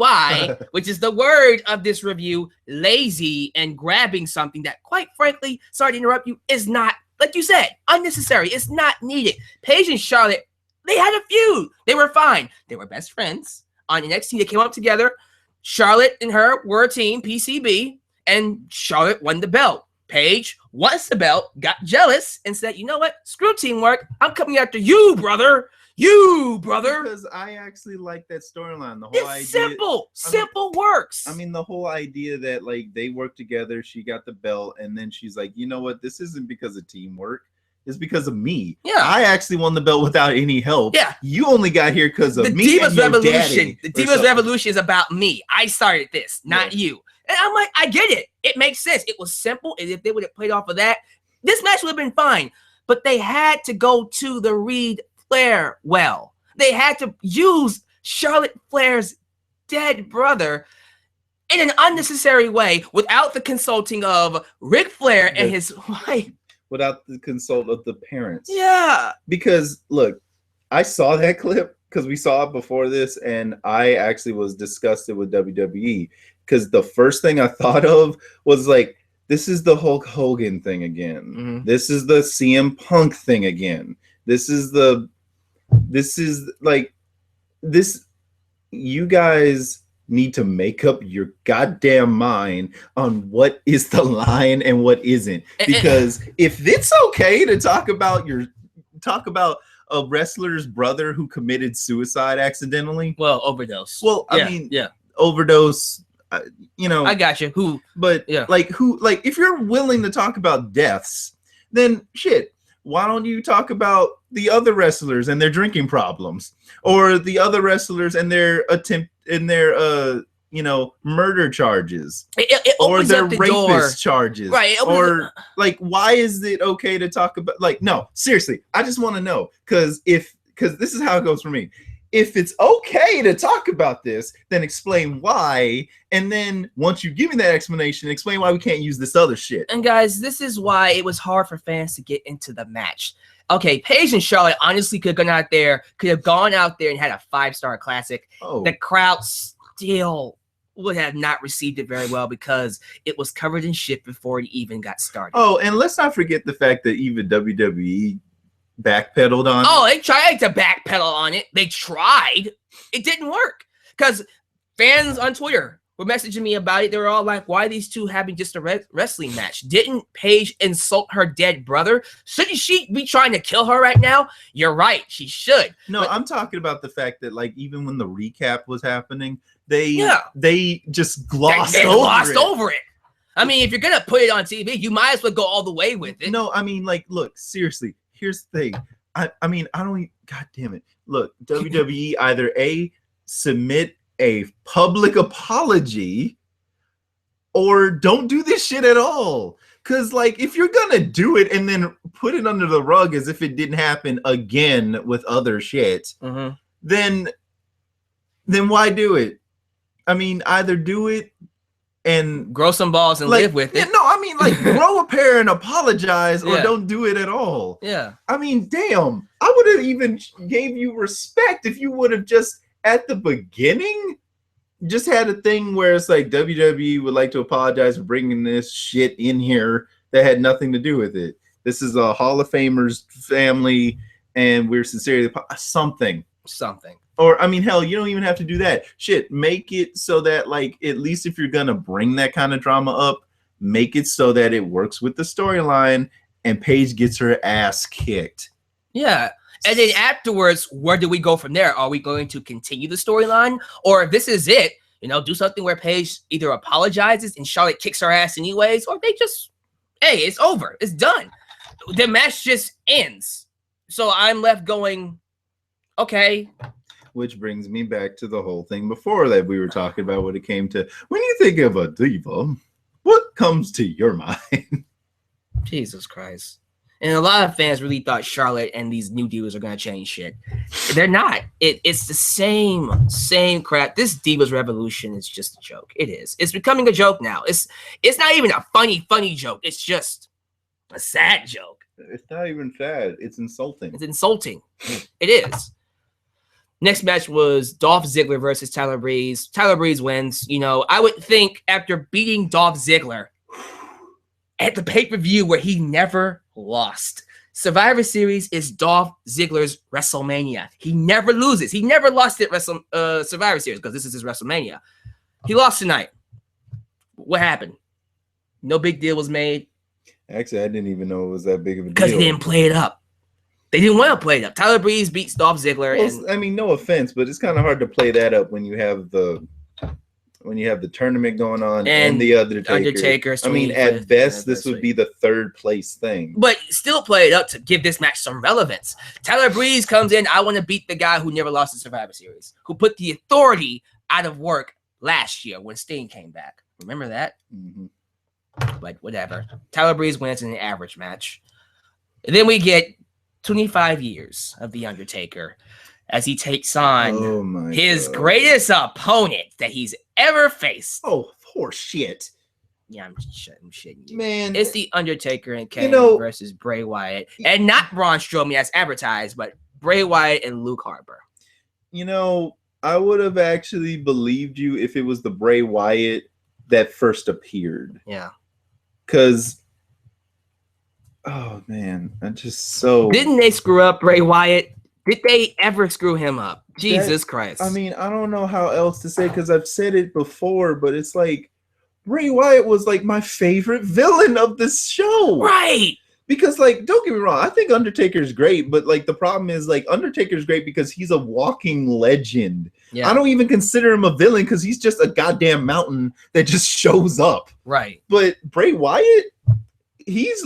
[SPEAKER 1] which is the word of this review, lazy, and grabbing something that, quite frankly, sorry to interrupt you, is not, like you said, unnecessary. It's not needed. Paige and Charlotte, they had a feud. They were fine. They were best friends. On NXT, they came up together. Charlotte and her were a team, PCB, and Charlotte won the belt. Paige wants the belt, got jealous, and said, you know what? Screw teamwork. I'm coming after you, brother. You, brother.
[SPEAKER 2] Because I actually like that storyline. The whole idea.
[SPEAKER 1] Simple works.
[SPEAKER 2] I mean, the whole idea that like they work together, she got the belt, and then she's like, you know what? This isn't because of teamwork. It's because of me.
[SPEAKER 1] Yeah.
[SPEAKER 2] I actually won the belt without any help.
[SPEAKER 1] Yeah.
[SPEAKER 2] You only got here because of me.
[SPEAKER 1] Divas
[SPEAKER 2] and your
[SPEAKER 1] Revolution.
[SPEAKER 2] daddy
[SPEAKER 1] The Divas Revolution is about me. I started this, not you. And I'm like, I get it. It makes sense. It was simple. And if they would have played off of that, this match would have been fine. But they had to go to the Reed Flair well. They had to use Charlotte Flair's dead brother in an unnecessary way without the consulting of Ric Flair and his wife.
[SPEAKER 2] Without the consult of the parents.
[SPEAKER 1] Yeah.
[SPEAKER 2] Because, look, I saw that clip because we saw it before this, and I actually was disgusted with WWE because the first thing I thought of was like, this is the Hulk Hogan thing again. This is the CM Punk thing again. You guys need to make up your goddamn mind on what is the line and what isn't. Because if it's okay to talk about a wrestler's brother who committed suicide accidentally.
[SPEAKER 1] Well, overdose.
[SPEAKER 2] Well, I mean, overdose.
[SPEAKER 1] I got you.
[SPEAKER 2] But if you're willing to talk about deaths, then shit. Why don't you talk about the other wrestlers and their drinking problems, or the other wrestlers and their murder charges, or their rapist charges,
[SPEAKER 1] right?
[SPEAKER 2] Or like, why is it okay to talk about? Like, no, seriously, I just want to know because this is how it goes for me. If it's okay to talk about this, then explain why. And then once you give me that explanation, explain why we can't use this other shit.
[SPEAKER 1] And guys, this is why it was hard for fans to get into the match. Okay, Paige and Charlotte honestly could have gone out there and had a 5-star classic.
[SPEAKER 2] Oh.
[SPEAKER 1] The crowd still would have not received it very well because it was covered in shit before it even got started.
[SPEAKER 2] Oh, and let's not forget the fact that even WWE backpedaled on
[SPEAKER 1] it. They tried to backpedal on it. They tried. It didn't work because fans on Twitter were messaging me about it. They were all like, why are these two having just a wrestling match? Didn't Paige insult her dead brother? Shouldn't she be trying to kill her right now? You're right. She should.
[SPEAKER 2] No, but I'm talking about the fact that like even when the recap was happening, they just glossed over it.
[SPEAKER 1] I mean, if you're going to put it on TV, you might as well go all the way with it.
[SPEAKER 2] No, I mean, like, look, seriously. Here's the thing. I mean, I don't. God damn it! Look, WWE either submit a public apology or don't do this shit at all. Cause like, if you're gonna do it and then put it under the rug as if it didn't happen again with other shit, then why do it? I mean, either do it and
[SPEAKER 1] grow some balls and live with it.
[SPEAKER 2] No, I mean, like, grow a pair and apologize, or
[SPEAKER 1] Yeah.
[SPEAKER 2] don't do it at all.
[SPEAKER 1] Yeah.
[SPEAKER 2] I mean, damn, I would have even gave you respect if you would have just at the beginning just had a thing where it's like WWE would like to apologize for bringing this shit in here that had nothing to do with it. This is a Hall of Famers family, and we're sincerely something. Or, I mean, hell, you don't even have to do that. Shit, make it so that, like, at least if you're going to bring that kind of drama up, make it so that it works with the storyline and Paige gets her ass kicked.
[SPEAKER 1] Yeah. And then afterwards, where do we go from there? Are we going to continue the storyline? Or if this is it, you know, do something where Paige either apologizes and Charlotte kicks her ass anyways, or they just, hey, it's over. It's done. The match just ends. So I'm left going, okay.
[SPEAKER 2] Which brings me back to the whole thing before that we were talking about when it came to, when you think of a diva, what comes to your mind?
[SPEAKER 1] Jesus Christ. And a lot of fans really thought Charlotte and these new divas are going to change shit. They're not. It's the same crap. This Divas Revolution is just a joke. It is. It's becoming a joke now. It's not even a funny joke. It's just a sad joke.
[SPEAKER 2] It's not even sad. It's insulting.
[SPEAKER 1] It's insulting. It is. Next match was Dolph Ziggler versus Tyler Breeze. Tyler Breeze wins. You know, I would think after beating Dolph Ziggler at the pay-per-view where he never lost. Survivor Series is Dolph Ziggler's WrestleMania. He never loses. He never lost at Survivor Series because this is his WrestleMania. He lost tonight. What happened? No big deal was made.
[SPEAKER 2] Actually, I didn't even know it was that big of a deal.
[SPEAKER 1] Because he didn't play it up. They didn't want to play it up. Tyler Breeze beats Dolph Ziggler.
[SPEAKER 2] Well, I mean, no offense, but it's kind of hard to play that up when you have the tournament going on and the Undertaker. I mean, at best, this would be the third place thing.
[SPEAKER 1] But still play it up to give this match some relevance. Tyler Breeze comes in. I want to beat the guy who never lost the Survivor Series, who put the Authority out of work last year when Sting came back. Remember that?
[SPEAKER 2] Mm-hmm.
[SPEAKER 1] But whatever. Tyler Breeze wins in an average match. And then we get 25 years of The Undertaker as he takes on his greatest opponent that he's ever faced.
[SPEAKER 2] Oh, horse shit.
[SPEAKER 1] Yeah, I'm shitting you.
[SPEAKER 2] Man.
[SPEAKER 1] It's The Undertaker and Kane versus Bray Wyatt. And not Braun Strowman as advertised, but Bray Wyatt and Luke Harper.
[SPEAKER 2] You know, I would have actually believed you if it was the Bray Wyatt that first appeared.
[SPEAKER 1] Yeah.
[SPEAKER 2] Because, oh, man, I'm just so...
[SPEAKER 1] Didn't they screw up Bray Wyatt? Did they ever screw him up? Jesus Christ.
[SPEAKER 2] I mean, I don't know how else to say because I've said it before, but it's like Bray Wyatt was like my favorite villain of this show.
[SPEAKER 1] Right.
[SPEAKER 2] Because, like, don't get me wrong, I think Undertaker's great, but, like, the problem is, like, Undertaker's great because he's a walking legend. Yeah. I don't even consider him a villain because he's just a goddamn mountain that just shows up.
[SPEAKER 1] Right.
[SPEAKER 2] But Bray Wyatt, he's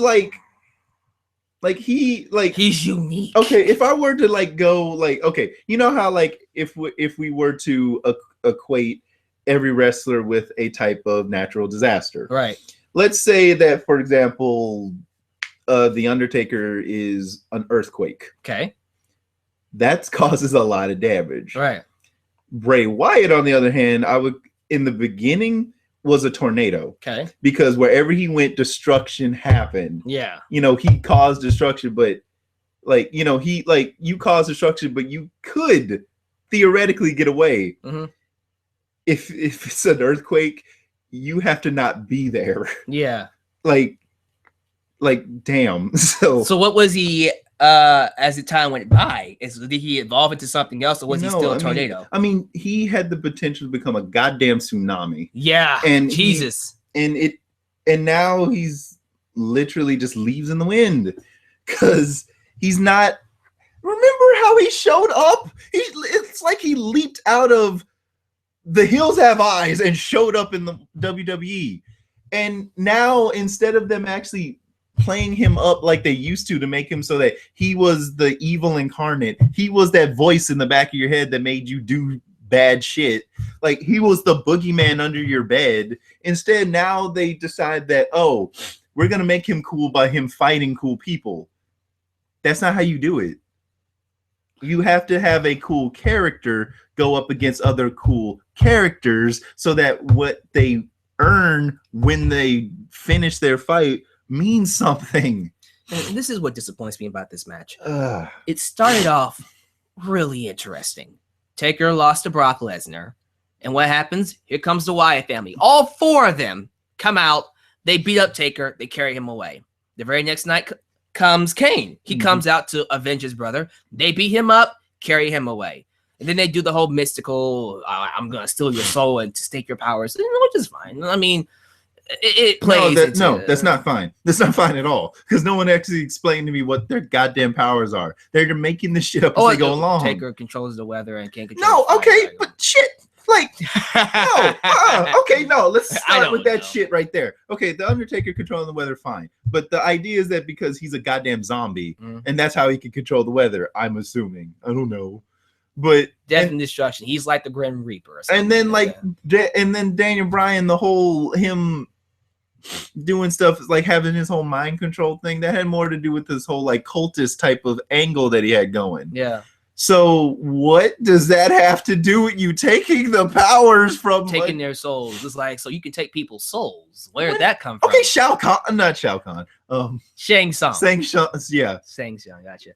[SPEAKER 2] he's
[SPEAKER 1] unique.
[SPEAKER 2] Okay, if I were to like go like, okay, you know how like if we were to equate every wrestler with a type of natural disaster,
[SPEAKER 1] right?
[SPEAKER 2] Let's say that, for example, the Undertaker is an earthquake.
[SPEAKER 1] Okay,
[SPEAKER 2] that causes a lot of damage.
[SPEAKER 1] Right.
[SPEAKER 2] Bray Wyatt, on the other hand, in the beginning was a tornado.
[SPEAKER 1] Okay.
[SPEAKER 2] Because wherever he went, destruction happened.
[SPEAKER 1] Yeah.
[SPEAKER 2] You know, he caused destruction, but like, you know, you caused destruction, but you could theoretically get away.
[SPEAKER 1] Mm-hmm.
[SPEAKER 2] If it's an earthquake, you have to not be there.
[SPEAKER 1] Yeah.
[SPEAKER 2] Like damn. So
[SPEAKER 1] what was he as the time went by? Did he evolve into something else, or was he still a tornado?
[SPEAKER 2] I mean, he had the potential to become a goddamn tsunami.
[SPEAKER 1] Yeah. And Jesus.
[SPEAKER 2] And now he's literally just leaves in the wind because he's not. Remember how he showed up? It's like he leaped out of The Hills Have Eyes and showed up in the WWE. And now, instead of them actually playing him up like they used to make him so that he was the evil incarnate, he was that voice in the back of your head that made you do bad shit. Like, he was the boogeyman under your bed. Instead, now they decide that, oh, we're going to make him cool by him fighting cool people. That's not how you do it. You have to have a cool character go up against other cool characters so that what they earn when they finish their fight means something.
[SPEAKER 1] And this is what disappoints me about this match. It started off really interesting. Taker lost to Brock Lesnar. And what happens? Here comes the Wyatt family. All 4 of them come out. They beat up Taker. They carry him away. The very next night comes Kane. He comes out to avenge his brother. They beat him up, carry him away. And then they do the whole mystical, I'm going to steal your soul and to stake your powers, which is fine. I mean, it plays.
[SPEAKER 2] That's not fine. That's not fine at all. Because no one actually explained to me what their goddamn powers are. They're making this shit up as they go along.
[SPEAKER 1] Taker controls the weather and can't control.
[SPEAKER 2] No, okay, but shit. Like, no. Okay, no. Let's start with that shit right there. Okay, the Undertaker controlling the weather, fine. But the idea is that because he's a goddamn zombie, and that's how he can control the weather, I'm assuming. I don't know. But
[SPEAKER 1] death and destruction. He's like the Grim Reaper. Or something.
[SPEAKER 2] And then and then Daniel Bryan, the whole him doing stuff like having his whole mind control thing that had more to do with this whole like cultist type of angle that he had going.
[SPEAKER 1] Yeah.
[SPEAKER 2] So what does that have to do with you taking the powers from
[SPEAKER 1] taking their souls? It's like, so you can take people's souls. Where did that come from?
[SPEAKER 2] Okay, not Shao Kahn.
[SPEAKER 1] Shang Tsung.
[SPEAKER 2] Yeah.
[SPEAKER 1] Shang Tsung, gotcha.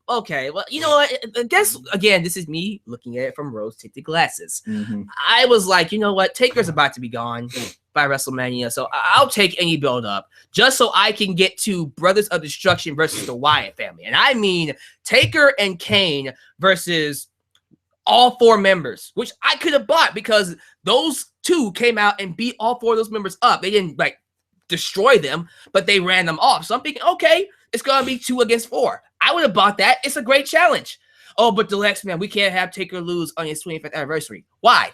[SPEAKER 1] Okay, well, you know what? I guess again, this is me looking at it from rose-tinted glasses. I was like, you know what? Taker's about to be gone by WrestleMania, so I'll take any build up just so I can get to Brothers of Destruction versus the Wyatt family. And I mean Taker and Kane versus all 4 members, which I could have bought because those 2 came out and beat all 4 of those members up. They didn't like destroy them, but they ran them off. So I'm thinking, okay, it's gonna be 2 against 4. I would have bought that. It's a great challenge. Oh, but Deluxe, man, we can't have Taker lose on his 25th anniversary. Why?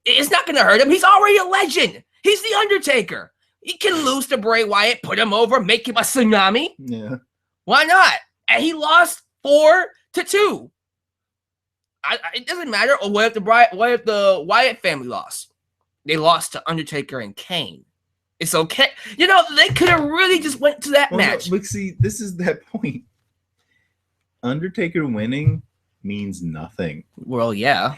[SPEAKER 1] It's not going to hurt him. He's already a legend. He's the Undertaker. He can lose to Bray Wyatt, put him over, make him a tsunami.
[SPEAKER 2] Yeah.
[SPEAKER 1] Why not? And he lost 4-2. It doesn't matter. Or what if the Wyatt family lost? They lost to Undertaker and Kane. It's okay. You know, they could have really just went to that match.
[SPEAKER 2] No, but see, this is that point. Undertaker winning means nothing.
[SPEAKER 1] Well, yeah.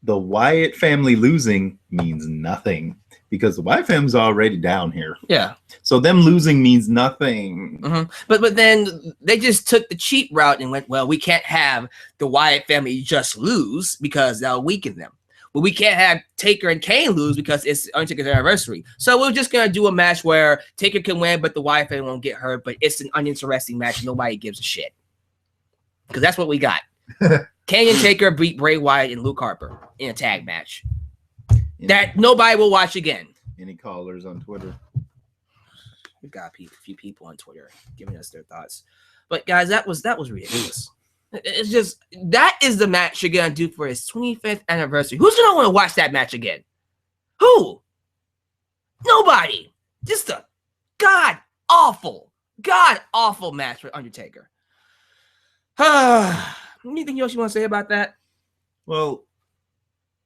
[SPEAKER 2] The Wyatt family losing means nothing because the Wyatt family's already down here.
[SPEAKER 1] Yeah.
[SPEAKER 2] So them losing means nothing.
[SPEAKER 1] But then they just took the cheap route and went, well, we can't have the Wyatt family just lose because that'll weaken them. But we can't have Taker and Kane lose because it's Undertaker's anniversary. So we're just going to do a match where Taker can win, but the Wyatt family won't get hurt. But it's an uninteresting match. Nobody gives a shit. Because that's what we got. Kane and Taker beat Bray Wyatt and Luke Harper in a tag match that nobody will watch again.
[SPEAKER 2] Any callers on Twitter?
[SPEAKER 1] We've got a few people on Twitter giving us their thoughts. But guys, that was ridiculous. It's just that is the match you're gonna do for his 25th anniversary. Who's gonna want to watch that match again? Who? Nobody. Just a god awful match for Undertaker. Anything else you want to say about that?
[SPEAKER 2] Well,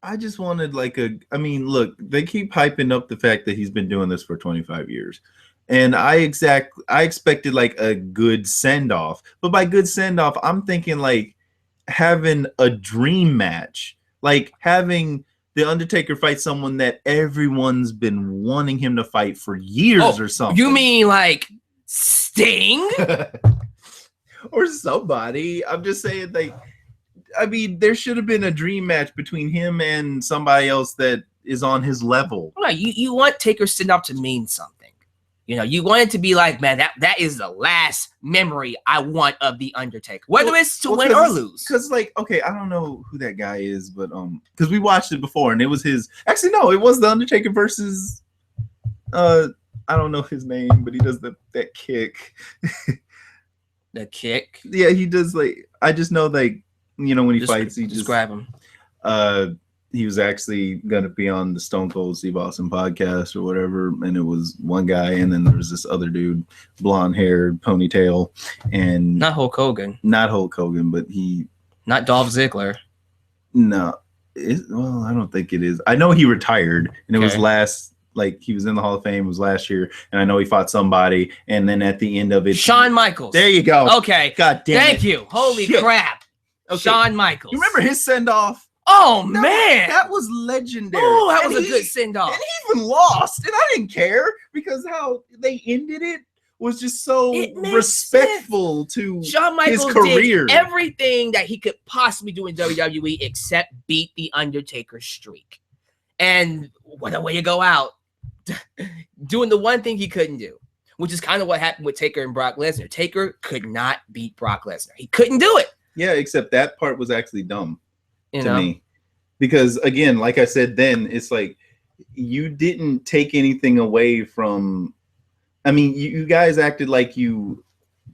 [SPEAKER 2] I just wanted look, they keep hyping up the fact that he's been doing this for 25 years. And I expected like a good send-off. But by good send-off, I'm thinking like having a dream match. Like having the Undertaker fight someone that everyone's been wanting him to fight for years or something.
[SPEAKER 1] You mean like Sting?
[SPEAKER 2] Or somebody. I'm just saying, like, I mean, there should have been a dream match between him and somebody else that is on his level.
[SPEAKER 1] Right. You want Taker's send-off to mean something. You know, you want it to be like, man, that is the last memory I want of the Undertaker, whether it's to win or lose.
[SPEAKER 2] Because, like, okay, I don't know who that guy is, but because we watched it before and it was his. Actually, no, it was the Undertaker versus. I don't know his name, but he does that kick.
[SPEAKER 1] The kick.
[SPEAKER 2] Yeah, he does like. I just know like when he fights, he just
[SPEAKER 1] grab him.
[SPEAKER 2] He was actually gonna be on the Stone Cold Steve Austin podcast or whatever, and it was one guy, and then there was this other dude, blonde hair, ponytail, and
[SPEAKER 1] not Hulk Hogan,
[SPEAKER 2] but
[SPEAKER 1] not Dolph Ziggler.
[SPEAKER 2] No, well, I don't think it is. I know he retired, and it was last like he was in the Hall of Fame, it was last year, and I know he fought somebody, and then at the end of it,
[SPEAKER 1] Shawn Michaels.
[SPEAKER 2] There you go.
[SPEAKER 1] Okay.
[SPEAKER 2] God damn
[SPEAKER 1] Thank
[SPEAKER 2] it.
[SPEAKER 1] you. Holy
[SPEAKER 2] Shit.
[SPEAKER 1] crap.
[SPEAKER 2] Okay.
[SPEAKER 1] Shawn Michaels.
[SPEAKER 2] You remember his send-off?
[SPEAKER 1] Oh, man.
[SPEAKER 2] That was legendary.
[SPEAKER 1] Oh, that was
[SPEAKER 2] And
[SPEAKER 1] a good send-off.
[SPEAKER 2] And he even lost, and I didn't care because how they ended it was just so respectful to
[SPEAKER 1] Shawn Michaels
[SPEAKER 2] his career.
[SPEAKER 1] did everything that he could possibly do in WWE except beat the Undertaker streak. And what a way to go out. Doing the one thing he couldn't do, which is kind of what happened with Taker and Brock Lesnar. Taker could not beat Brock Lesnar. He couldn't do it.
[SPEAKER 2] Yeah, except that part was actually dumb
[SPEAKER 1] to
[SPEAKER 2] me. Because, again, like I said then, it's like you didn't take anything away from... I mean, you guys acted like you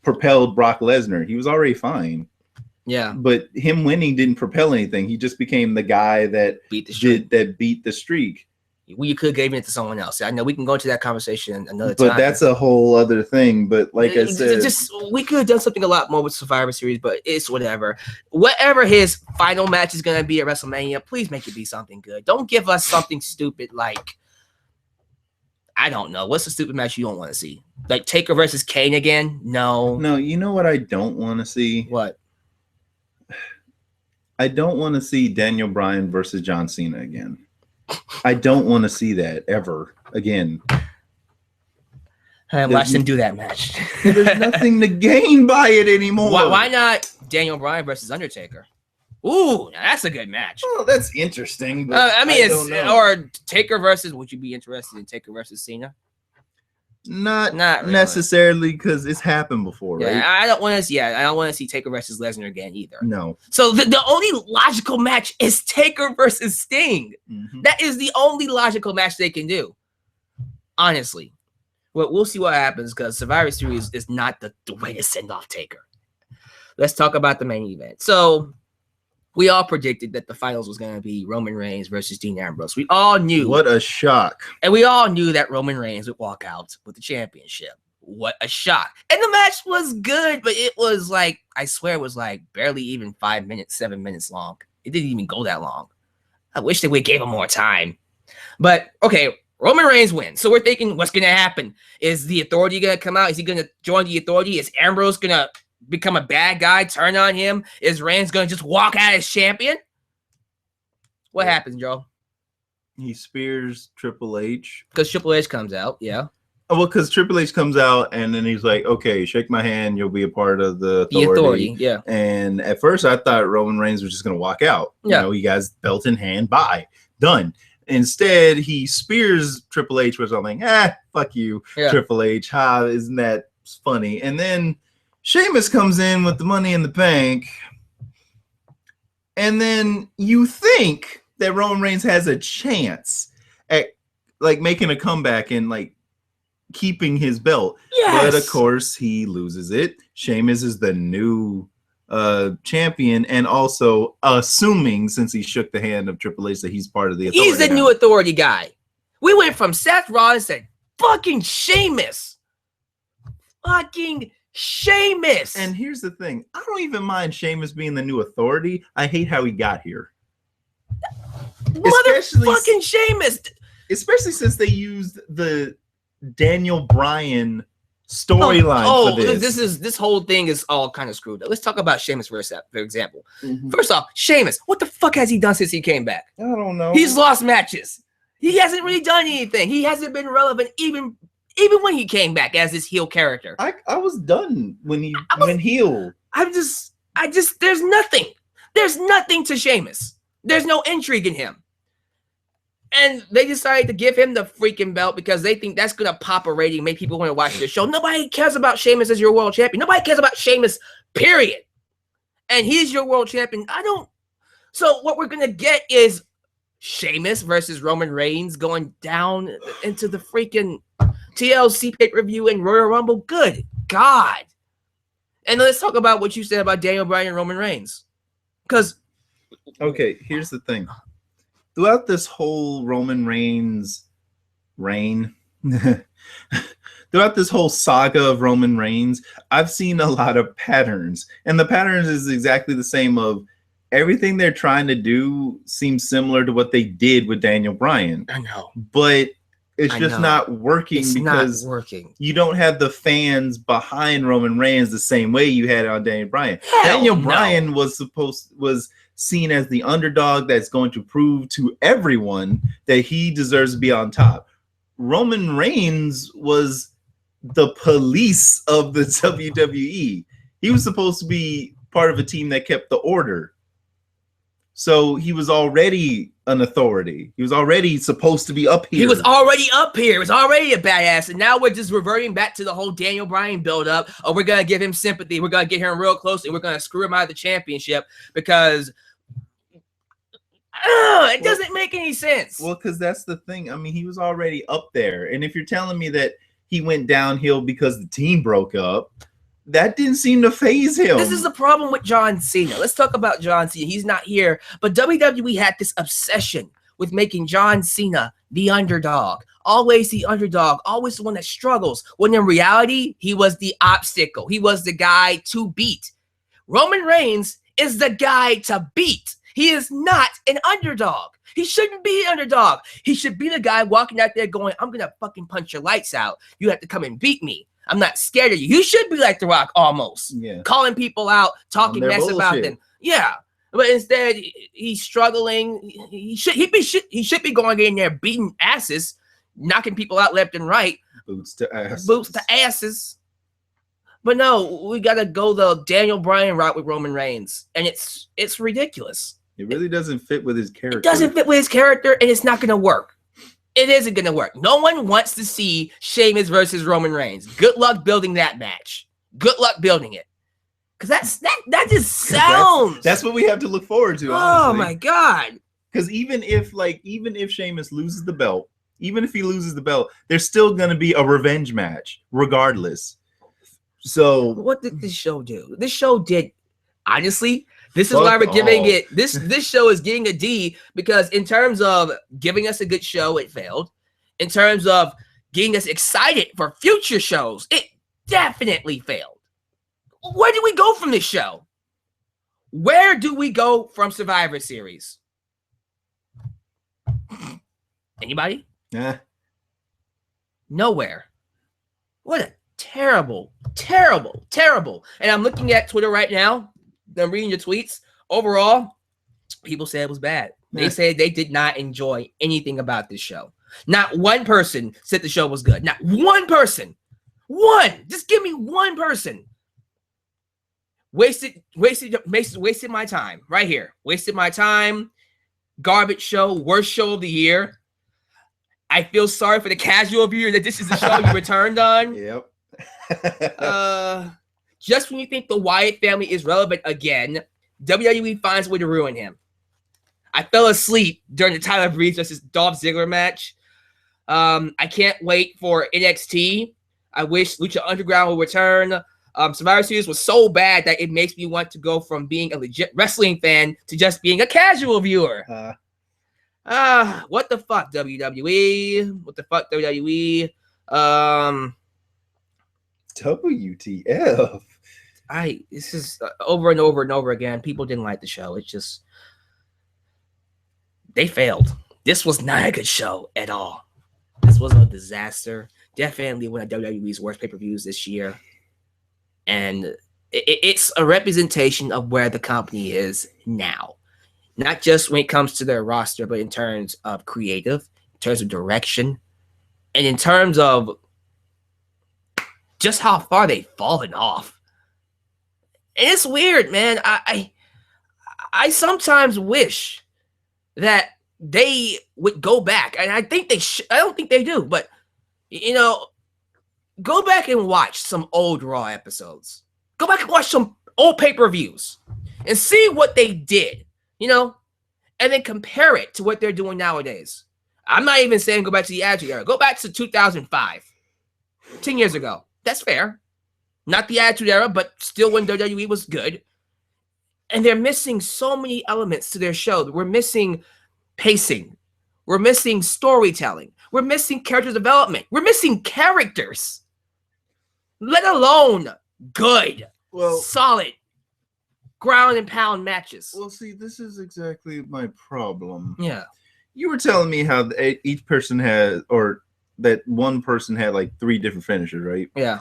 [SPEAKER 2] propelled Brock Lesnar. He was already fine.
[SPEAKER 1] Yeah.
[SPEAKER 2] But him winning didn't propel anything. He just became the guy that beat the streak.
[SPEAKER 1] Well, you could have given it to someone else. I know we can go into that conversation another time.
[SPEAKER 2] But that's a whole other thing. But like I said,
[SPEAKER 1] we could have done something a lot more with Survivor Series, but it's whatever. Whatever his final match is going to be at WrestleMania, please make it be something good. Don't give us something stupid like, I don't know. What's the stupid match you don't want to see? Like Taker versus Kane again? No.
[SPEAKER 2] No, you know what I don't want to see?
[SPEAKER 1] What?
[SPEAKER 2] I don't want to see Daniel Bryan versus John Cena again. I don't want to see that ever again.
[SPEAKER 1] I watched him do that match.
[SPEAKER 2] There's nothing to gain by it anymore.
[SPEAKER 1] Why not Daniel Bryan versus Undertaker? Ooh, now that's a good match.
[SPEAKER 2] Oh, that's interesting. But
[SPEAKER 1] I mean, or Taker versus. Would you be interested in Taker versus Cena?
[SPEAKER 2] Not
[SPEAKER 1] really.
[SPEAKER 2] Necessarily, because it's happened before, right?
[SPEAKER 1] Yeah, I don't want to. Yeah, I don't want to see Taker versus Lesnar again either.
[SPEAKER 2] No.
[SPEAKER 1] So the only logical match is Taker versus Sting. Mm-hmm. That is the only logical match they can do. Honestly, well, we'll see what happens because Survivor Series is not the way to send off Taker. Let's talk about the main event. So we all predicted that the finals was going to be Roman Reigns versus Dean Ambrose. We all knew.
[SPEAKER 2] What a shock.
[SPEAKER 1] And we all knew that Roman Reigns would walk out with the championship. What a shock. And the match was good, but it was like, I swear it was like barely even 5 minutes, 7 minutes long. It didn't even go that long. I wish that we gave him more time. But, okay, Roman Reigns wins. So we're thinking, what's going to happen? Is the Authority going to come out? Is he going to join the Authority? Is Ambrose going to become a bad guy, turn on him? Is Reigns going to just walk out as champion? What happens, Joe?
[SPEAKER 2] He spears Triple H.
[SPEAKER 1] Because Triple H comes out, yeah.
[SPEAKER 2] Oh, well, because Triple H comes out and then he's like, okay, shake my hand. You'll be a part of the Authority.
[SPEAKER 1] The Authority, yeah.
[SPEAKER 2] And at first I thought Roman Reigns was just going to walk out.
[SPEAKER 1] Yeah.
[SPEAKER 2] You know, he has belt in hand, bye, done. Instead, he spears Triple H with something. Fuck you, yeah. Triple H. Isn't that funny? And then Sheamus comes in with the Money in the Bank. And then you think that Roman Reigns has a chance at like making a comeback and like keeping his belt.
[SPEAKER 1] Yes.
[SPEAKER 2] But of course he loses it. Sheamus is the new champion, and also assuming since he shook the hand of Triple H that he's part of the Authority.
[SPEAKER 1] He's the new Authority guy. We went from Seth Rollins to fucking Sheamus. Fucking Sheamus.
[SPEAKER 2] And here's the thing. I don't even mind Sheamus being the new Authority. I hate how he got here.
[SPEAKER 1] Motherfucking Sheamus.
[SPEAKER 2] Especially since they used the Daniel Bryan storyline for this.
[SPEAKER 1] This whole thing is all kind of screwed up. Let's talk about Sheamus for example. Mm-hmm. First off, Sheamus, what the fuck has he done since he came back?
[SPEAKER 2] I don't know.
[SPEAKER 1] He's lost matches. He hasn't really done anything. He hasn't been relevant even when he came back as this heel character.
[SPEAKER 2] I was done when he went heel.
[SPEAKER 1] I just there's nothing. There's nothing to Sheamus. There's no intrigue in him. And they decided to give him the freaking belt because they think that's going to pop a rating, make people want to watch this show. Nobody cares about Sheamus as your world champion. Nobody cares about Sheamus, period. And he's your world champion. So what we're going to get is Sheamus versus Roman Reigns going down into the freaking TLC pay-per-view and Royal Rumble. Good God. And let's talk about what you said about Daniel Bryan and Roman Reigns. Because...
[SPEAKER 2] Okay, here's the thing. Throughout this whole Roman Reigns reign, throughout this whole saga of Roman Reigns, I've seen a lot of patterns. And the patterns is exactly the same of everything they're trying to do seems similar to what they did with Daniel Bryan.
[SPEAKER 1] I know.
[SPEAKER 2] But It's just not working because you don't have the fans behind Roman Reigns the same way you had on Daniel Bryan. Daniel Bryan was seen as the underdog that's going to prove to everyone that he deserves to be on top. Roman Reigns was the police of the WWE. He was supposed to be part of a team that kept the order. So he was already an authority. He was already supposed to be up here.
[SPEAKER 1] He was already up here. He was already a badass. And now we're just reverting back to the whole Daniel Bryan build-up. Oh, we're going to give him sympathy. We're going to get him real close, and we're going to screw him out of the championship because it doesn't make any sense.
[SPEAKER 2] Well, because that's the thing. I mean, he was already up there. And if you're telling me that he went downhill because the team broke up, that didn't seem to faze him.
[SPEAKER 1] This is the problem with John Cena. Let's talk about John Cena. He's not here, but WWE had this obsession with making John Cena the underdog. Always the underdog, always the one that struggles. When in reality, he was the obstacle. He was the guy to beat. Roman Reigns is the guy to beat. He is not an underdog. He shouldn't be an underdog. He should be the guy walking out there going, I'm going to fucking punch your lights out. You have to come and beat me. I'm not scared of you. You should be like The Rock almost. Yeah. Calling people out, talking mess about them. Yeah. But instead, he's struggling. He should be going in there beating asses, knocking people out left and right.
[SPEAKER 2] Boots to asses.
[SPEAKER 1] Boots to asses. But no, we got to go the Daniel Bryan route with Roman Reigns. And it's ridiculous.
[SPEAKER 2] It really doesn't fit with his character.
[SPEAKER 1] It doesn't fit with his character, and it's not going to work. It isn't going to work. No one wants to see Sheamus versus Roman Reigns. Good luck building that match. Good luck building it. Because that just sounds...
[SPEAKER 2] That's what we have to look forward to,
[SPEAKER 1] honestly. Oh, my God.
[SPEAKER 2] Because even if Sheamus loses the belt, there's still going to be a revenge match, regardless. So...
[SPEAKER 1] What did this show do? This show did... Honestly... This is why we're giving it, this show is getting a D, because in terms of giving us a good show, it failed. In terms of getting us excited for future shows, it definitely failed. Where do we go from this show? Where do we go from Survivor Series? Anybody?
[SPEAKER 2] Yeah.
[SPEAKER 1] Nowhere. What a terrible, terrible, terrible. And I'm looking at Twitter right now. I'm reading your tweets. Overall, people say it was bad. They said they did not enjoy anything about this show. Not one person said the show was good. Not one person. One. Just give me one person. Wasted my time right here. Wasted my time. Garbage show. Worst show of the year. I feel sorry for the casual viewer that this is the show you returned on.
[SPEAKER 2] Yep.
[SPEAKER 1] Just when you think the Wyatt family is relevant again, WWE finds a way to ruin him. I fell asleep during the Tyler Breeze versus Dolph Ziggler match. I can't wait for NXT. I wish Lucha Underground will return. Survivor Series was so bad that it makes me want to go from being a legit wrestling fan to just being a casual viewer. What the fuck, WWE? What the fuck, WWE?
[SPEAKER 2] WTF.
[SPEAKER 1] This is over and over and over again. People didn't like the show. It's just, they failed. This was not a good show at all. This was a disaster. Definitely one of WWE's worst pay-per-views this year. And it's a representation of where the company is now. Not just when it comes to their roster, but in terms of creative, in terms of direction, and in terms of just how far they've fallen off. And it's weird, man. I sometimes wish that they would go back, and I think they I don't think they do, but go back and watch some old Raw episodes. Go back and watch some old pay-per-views and see what they did, and then compare it to what they're doing nowadays. I'm not even saying go back to the Attitude Era. Go back to 2005, 10 years ago. That's fair. Not the Attitude Era, but still when WWE was good. And they're missing so many elements to their show. We're missing pacing. We're missing storytelling. We're missing character development. We're missing characters. Let alone good, solid, ground and pound matches.
[SPEAKER 2] Well, see, this is exactly my problem.
[SPEAKER 1] Yeah.
[SPEAKER 2] You were telling me how each person has, or that one person had like 3 different finishers, right?
[SPEAKER 1] Yeah.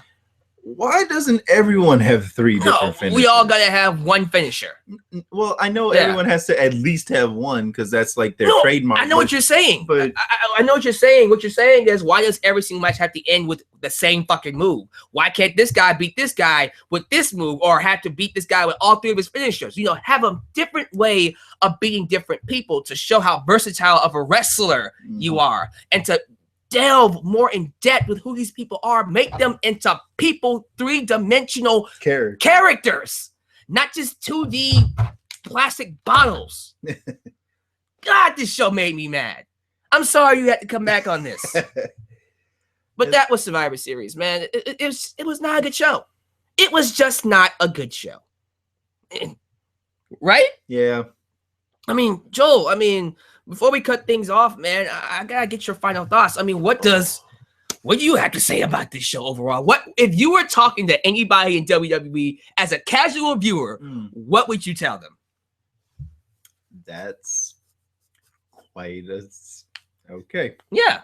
[SPEAKER 2] Why doesn't everyone have 3 different finishers?
[SPEAKER 1] We all gotta have one finisher.
[SPEAKER 2] Well, I know everyone has to at least have one because that's like their trademark.
[SPEAKER 1] I know what you're saying.
[SPEAKER 2] But
[SPEAKER 1] I know what you're saying. What you're saying is, why does every single match have to end with the same fucking move? Why can't this guy beat this guy with this move, or have to beat this guy with all 3 of his finishers? You know, have a different way of beating different people to show how versatile of a wrestler you are, and to delve more in depth with who these people are. Make them into people, 3-dimensional characters, not just 2D plastic bottles. God, this show made me mad. I'm sorry you had to come back on this. But that was Survivor Series, man. It was not a good show. It was just not a good show. Right?
[SPEAKER 2] Yeah.
[SPEAKER 1] I mean, Joel, before we cut things off, man, I gotta get your final thoughts. I mean, what do you have to say about this show overall? What if you were talking to anybody in WWE as a casual viewer, what would you tell them?
[SPEAKER 2] That's quite okay.
[SPEAKER 1] Yeah.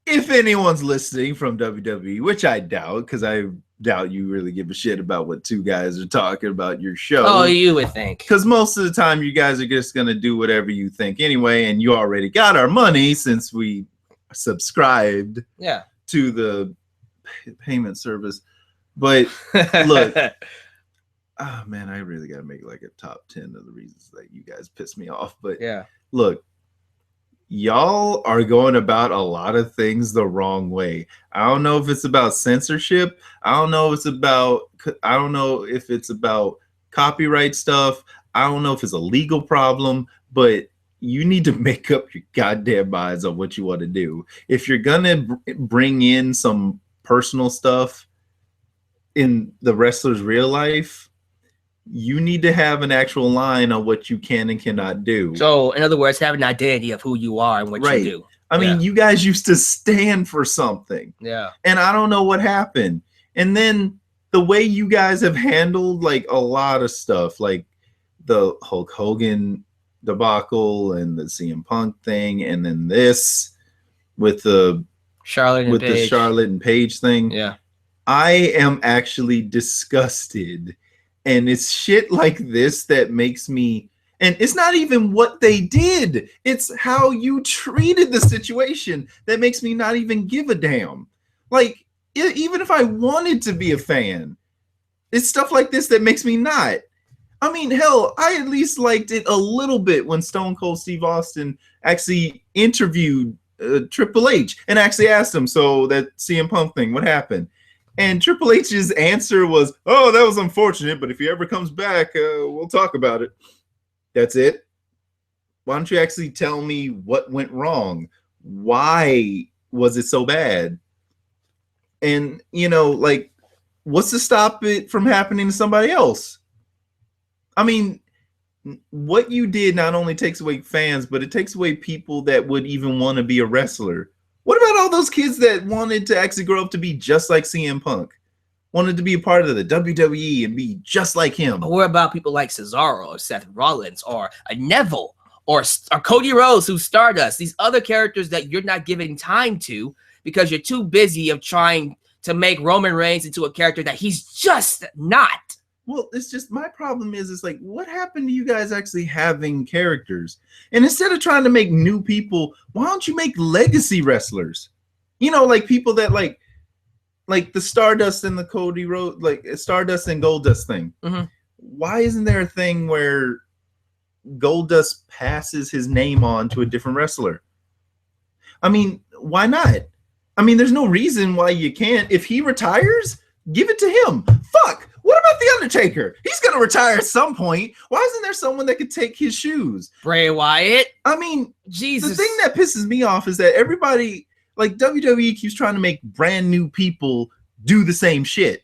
[SPEAKER 2] If anyone's listening from WWE, which I doubt, because I doubt you really give a shit about what 2 guys are talking about your show.
[SPEAKER 1] Oh, you would think.
[SPEAKER 2] Because most of the time you guys are just going to do whatever you think anyway, and you already got our money since we subscribed to the payment service. But look, oh man, I really got to make like a top 10 of the reasons that you guys piss me off. But look, y'all are going about a lot of things the wrong way. I don't know if it's about censorship. I don't know if it's about copyright stuff. I don't know if it's a legal problem, but you need to make up your goddamn minds on what you want to do. If you're gonna bring in some personal stuff in the wrestler's real life, you need to have an actual line on what you can and cannot do.
[SPEAKER 1] So, in other words, have an identity of who you are and what you do.
[SPEAKER 2] I mean, you guys used to stand for something.
[SPEAKER 1] Yeah.
[SPEAKER 2] And I don't know what happened. And then the way you guys have handled like a lot of stuff, like the Hulk Hogan debacle and the CM Punk thing, and then this with the Charlotte and Paige thing.
[SPEAKER 1] Yeah.
[SPEAKER 2] I am actually disgusted. And it's shit like this that makes me, and it's not even what they did. It's how you treated the situation that makes me not even give a damn. Like, even if I wanted to be a fan, it's stuff like this that makes me not. I mean, hell, I at least liked it a little bit when Stone Cold Steve Austin actually interviewed Triple H and actually asked him, so that CM Punk thing, what happened? And Triple H's answer was, oh, that was unfortunate, but if he ever comes back, we'll talk about it. That's it. Why don't you actually tell me what went wrong? Why was it so bad? And, you know, like, what's to stop it from happening to somebody else? I mean, what you did not only takes away fans, but it takes away people that would even want to be a wrestler. What about all those kids that wanted to actually grow up to be just like CM Punk? Wanted to be a part of the WWE and be just like him?
[SPEAKER 1] Or what about people like Cesaro or Seth Rollins or Neville or Cody Rhodes, who's Stardust? These other characters that you're not giving time to because you're too busy of trying to make Roman Reigns into a character that he's just not.
[SPEAKER 2] Well, it's just, my problem is, it's like, what happened to you guys actually having characters? And instead of trying to make new people, why don't you make legacy wrestlers? You know, like people that like the Stardust and the Cody Rhodes, like Stardust and Goldust thing.
[SPEAKER 1] Mm-hmm.
[SPEAKER 2] Why isn't there a thing where Goldust passes his name on to a different wrestler? I mean, why not? I mean, there's no reason why you can't. If he retires, give it to him. Fuck. What about the Undertaker? He's going to retire at some point. Why isn't there someone that could take his shoes?
[SPEAKER 1] Bray Wyatt?
[SPEAKER 2] I mean,
[SPEAKER 1] Jesus.
[SPEAKER 2] The thing that pisses me off is that everybody, like WWE keeps trying to make brand new people do the same shit.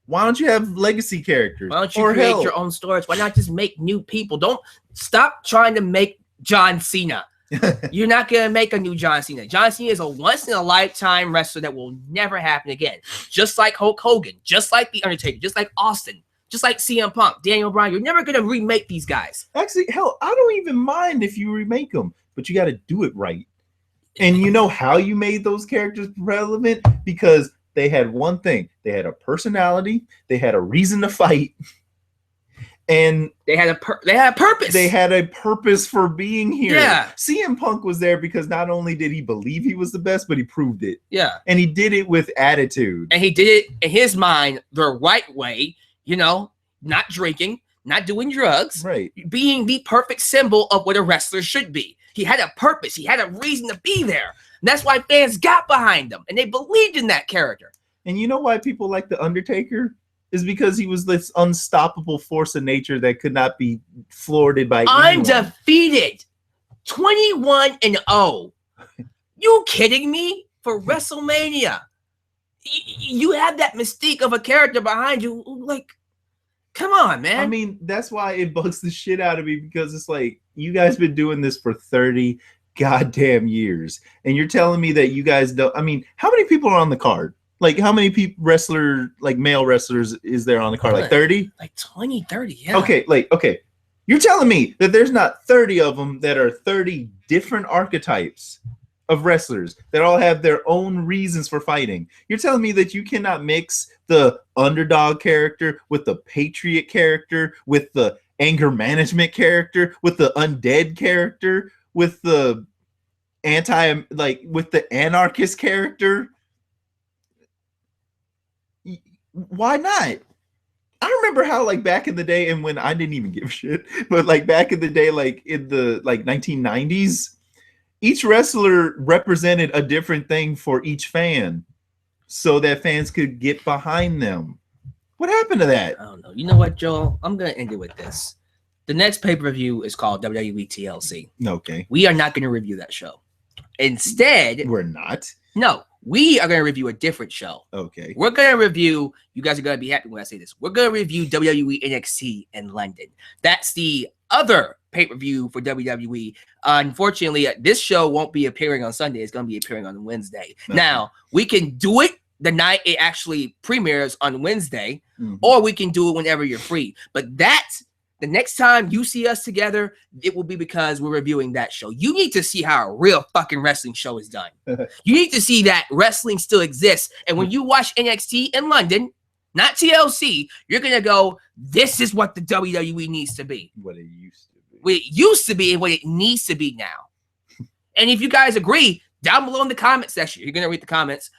[SPEAKER 2] Why don't you have legacy characters?
[SPEAKER 1] Why don't you create your own stories? Why not just make new people? Don't stop trying to make John Cena. You're not going to make a new John Cena. John Cena is a once-in-a-lifetime wrestler that will never happen again. Just like Hulk Hogan, just like The Undertaker, just like Austin, just like CM Punk, Daniel Bryan. You're never going to remake these guys.
[SPEAKER 2] Actually, hell, I don't even mind if you remake them, but you got to do it right. And you know how you made those characters relevant? Because they had one thing. They had a personality. They had a reason to fight. And
[SPEAKER 1] they had a purpose.
[SPEAKER 2] They had a purpose for being here.
[SPEAKER 1] Yeah.
[SPEAKER 2] CM Punk was there because not only did he believe he was the best, but he proved it.
[SPEAKER 1] Yeah.
[SPEAKER 2] And he did it with attitude.
[SPEAKER 1] And he did it in his mind the right way, you know, not drinking, not doing drugs,
[SPEAKER 2] right?
[SPEAKER 1] Being the perfect symbol of what a wrestler should be. He had a purpose. He had a reason to be there. And that's why fans got behind him and they believed in that character.
[SPEAKER 2] And you know why people like The Undertaker? Is because he was this unstoppable force of nature that could not be thwarted by anyone.
[SPEAKER 1] Undefeated. 21-0. You kidding me? For WrestleMania. You have that mystique of a character behind you. Like, come on, man.
[SPEAKER 2] I mean, that's why it bugs the shit out of me, because it's like, you guys been doing this for 30 goddamn years. And you're telling me that you guys don't. I mean, how many people are on the card? Like, how many male wrestlers is there on the card? Like 30?
[SPEAKER 1] Like 20, 30, yeah.
[SPEAKER 2] Okay. You're telling me that there's not 30 of them that are 30 different archetypes of wrestlers that all have their own reasons for fighting. You're telling me that you cannot mix the underdog character with the patriot character, with the anger management character, with the undead character, with the with the anarchist character? Why not? I remember how, like, back in the day, and when I didn't even give a shit, but like back in the day, like in the 1990s, each wrestler represented a different thing for each fan, so that fans could get behind them. What happened to that?
[SPEAKER 1] I don't know. You know what, Joel? I'm gonna end it with this. The next pay-per-view is called WWE TLC.
[SPEAKER 2] Okay.
[SPEAKER 1] We are not gonna review that show. Instead,
[SPEAKER 2] we're not.
[SPEAKER 1] No. We are going to review a different show.
[SPEAKER 2] Okay.
[SPEAKER 1] We're going to review, you guys are going to be happy when I say this, we're going to review WWE NXT in London. That's the other pay-per-view for WWE. Unfortunately, this show won't be appearing on Sunday. It's going to be appearing on Wednesday. Okay. Now, we can do it the night it actually premieres on Wednesday, or we can do it whenever you're free. But that's the next time you see us together, it will be because we're reviewing that show. You need to see how a real fucking wrestling show is done. You need to see that wrestling still exists. And when you watch NXT in London, not TLC, you're going to go, this is what the WWE needs to be.
[SPEAKER 2] What it used to be.
[SPEAKER 1] What it used to be and what it needs to be now. And if you guys agree, down below in the comment section, you're going to read the comments.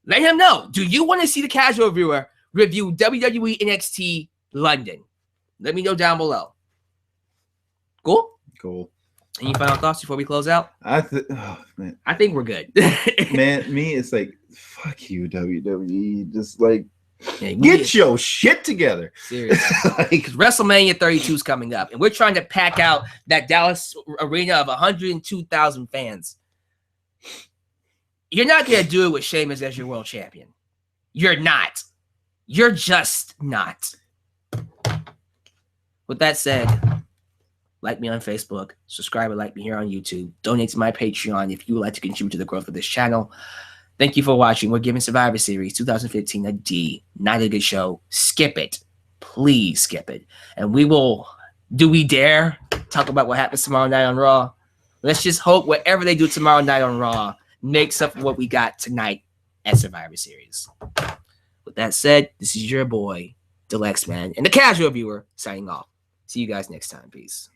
[SPEAKER 1] Let him know. Do you want to see the casual viewer review WWE NXT London? Let me know down below. Cool?
[SPEAKER 2] Cool.
[SPEAKER 1] Any final thoughts before we close out?
[SPEAKER 2] I
[SPEAKER 1] think we're good.
[SPEAKER 2] Man, it's like, fuck you, WWE. Just like, get your shit together.
[SPEAKER 1] Seriously. Like, WrestleMania 32 is coming up, and we're trying to pack out that Dallas arena of 102,000 fans. You're not going to do it with Sheamus as your world champion. You're not. You're just not. With that said, like me on Facebook, subscribe and like me here on YouTube, donate to my Patreon if you would like to contribute to the growth of this channel. Thank you for watching. We're giving Survivor Series 2015 a D. Not a good show. Skip it. Please skip it. And do we dare talk about what happens tomorrow night on Raw? Let's just hope whatever they do tomorrow night on Raw makes up for what we got tonight at Survivor Series. With that said, this is your boy, Deluxe Man, and the casual viewer signing off. See you guys next time. Peace.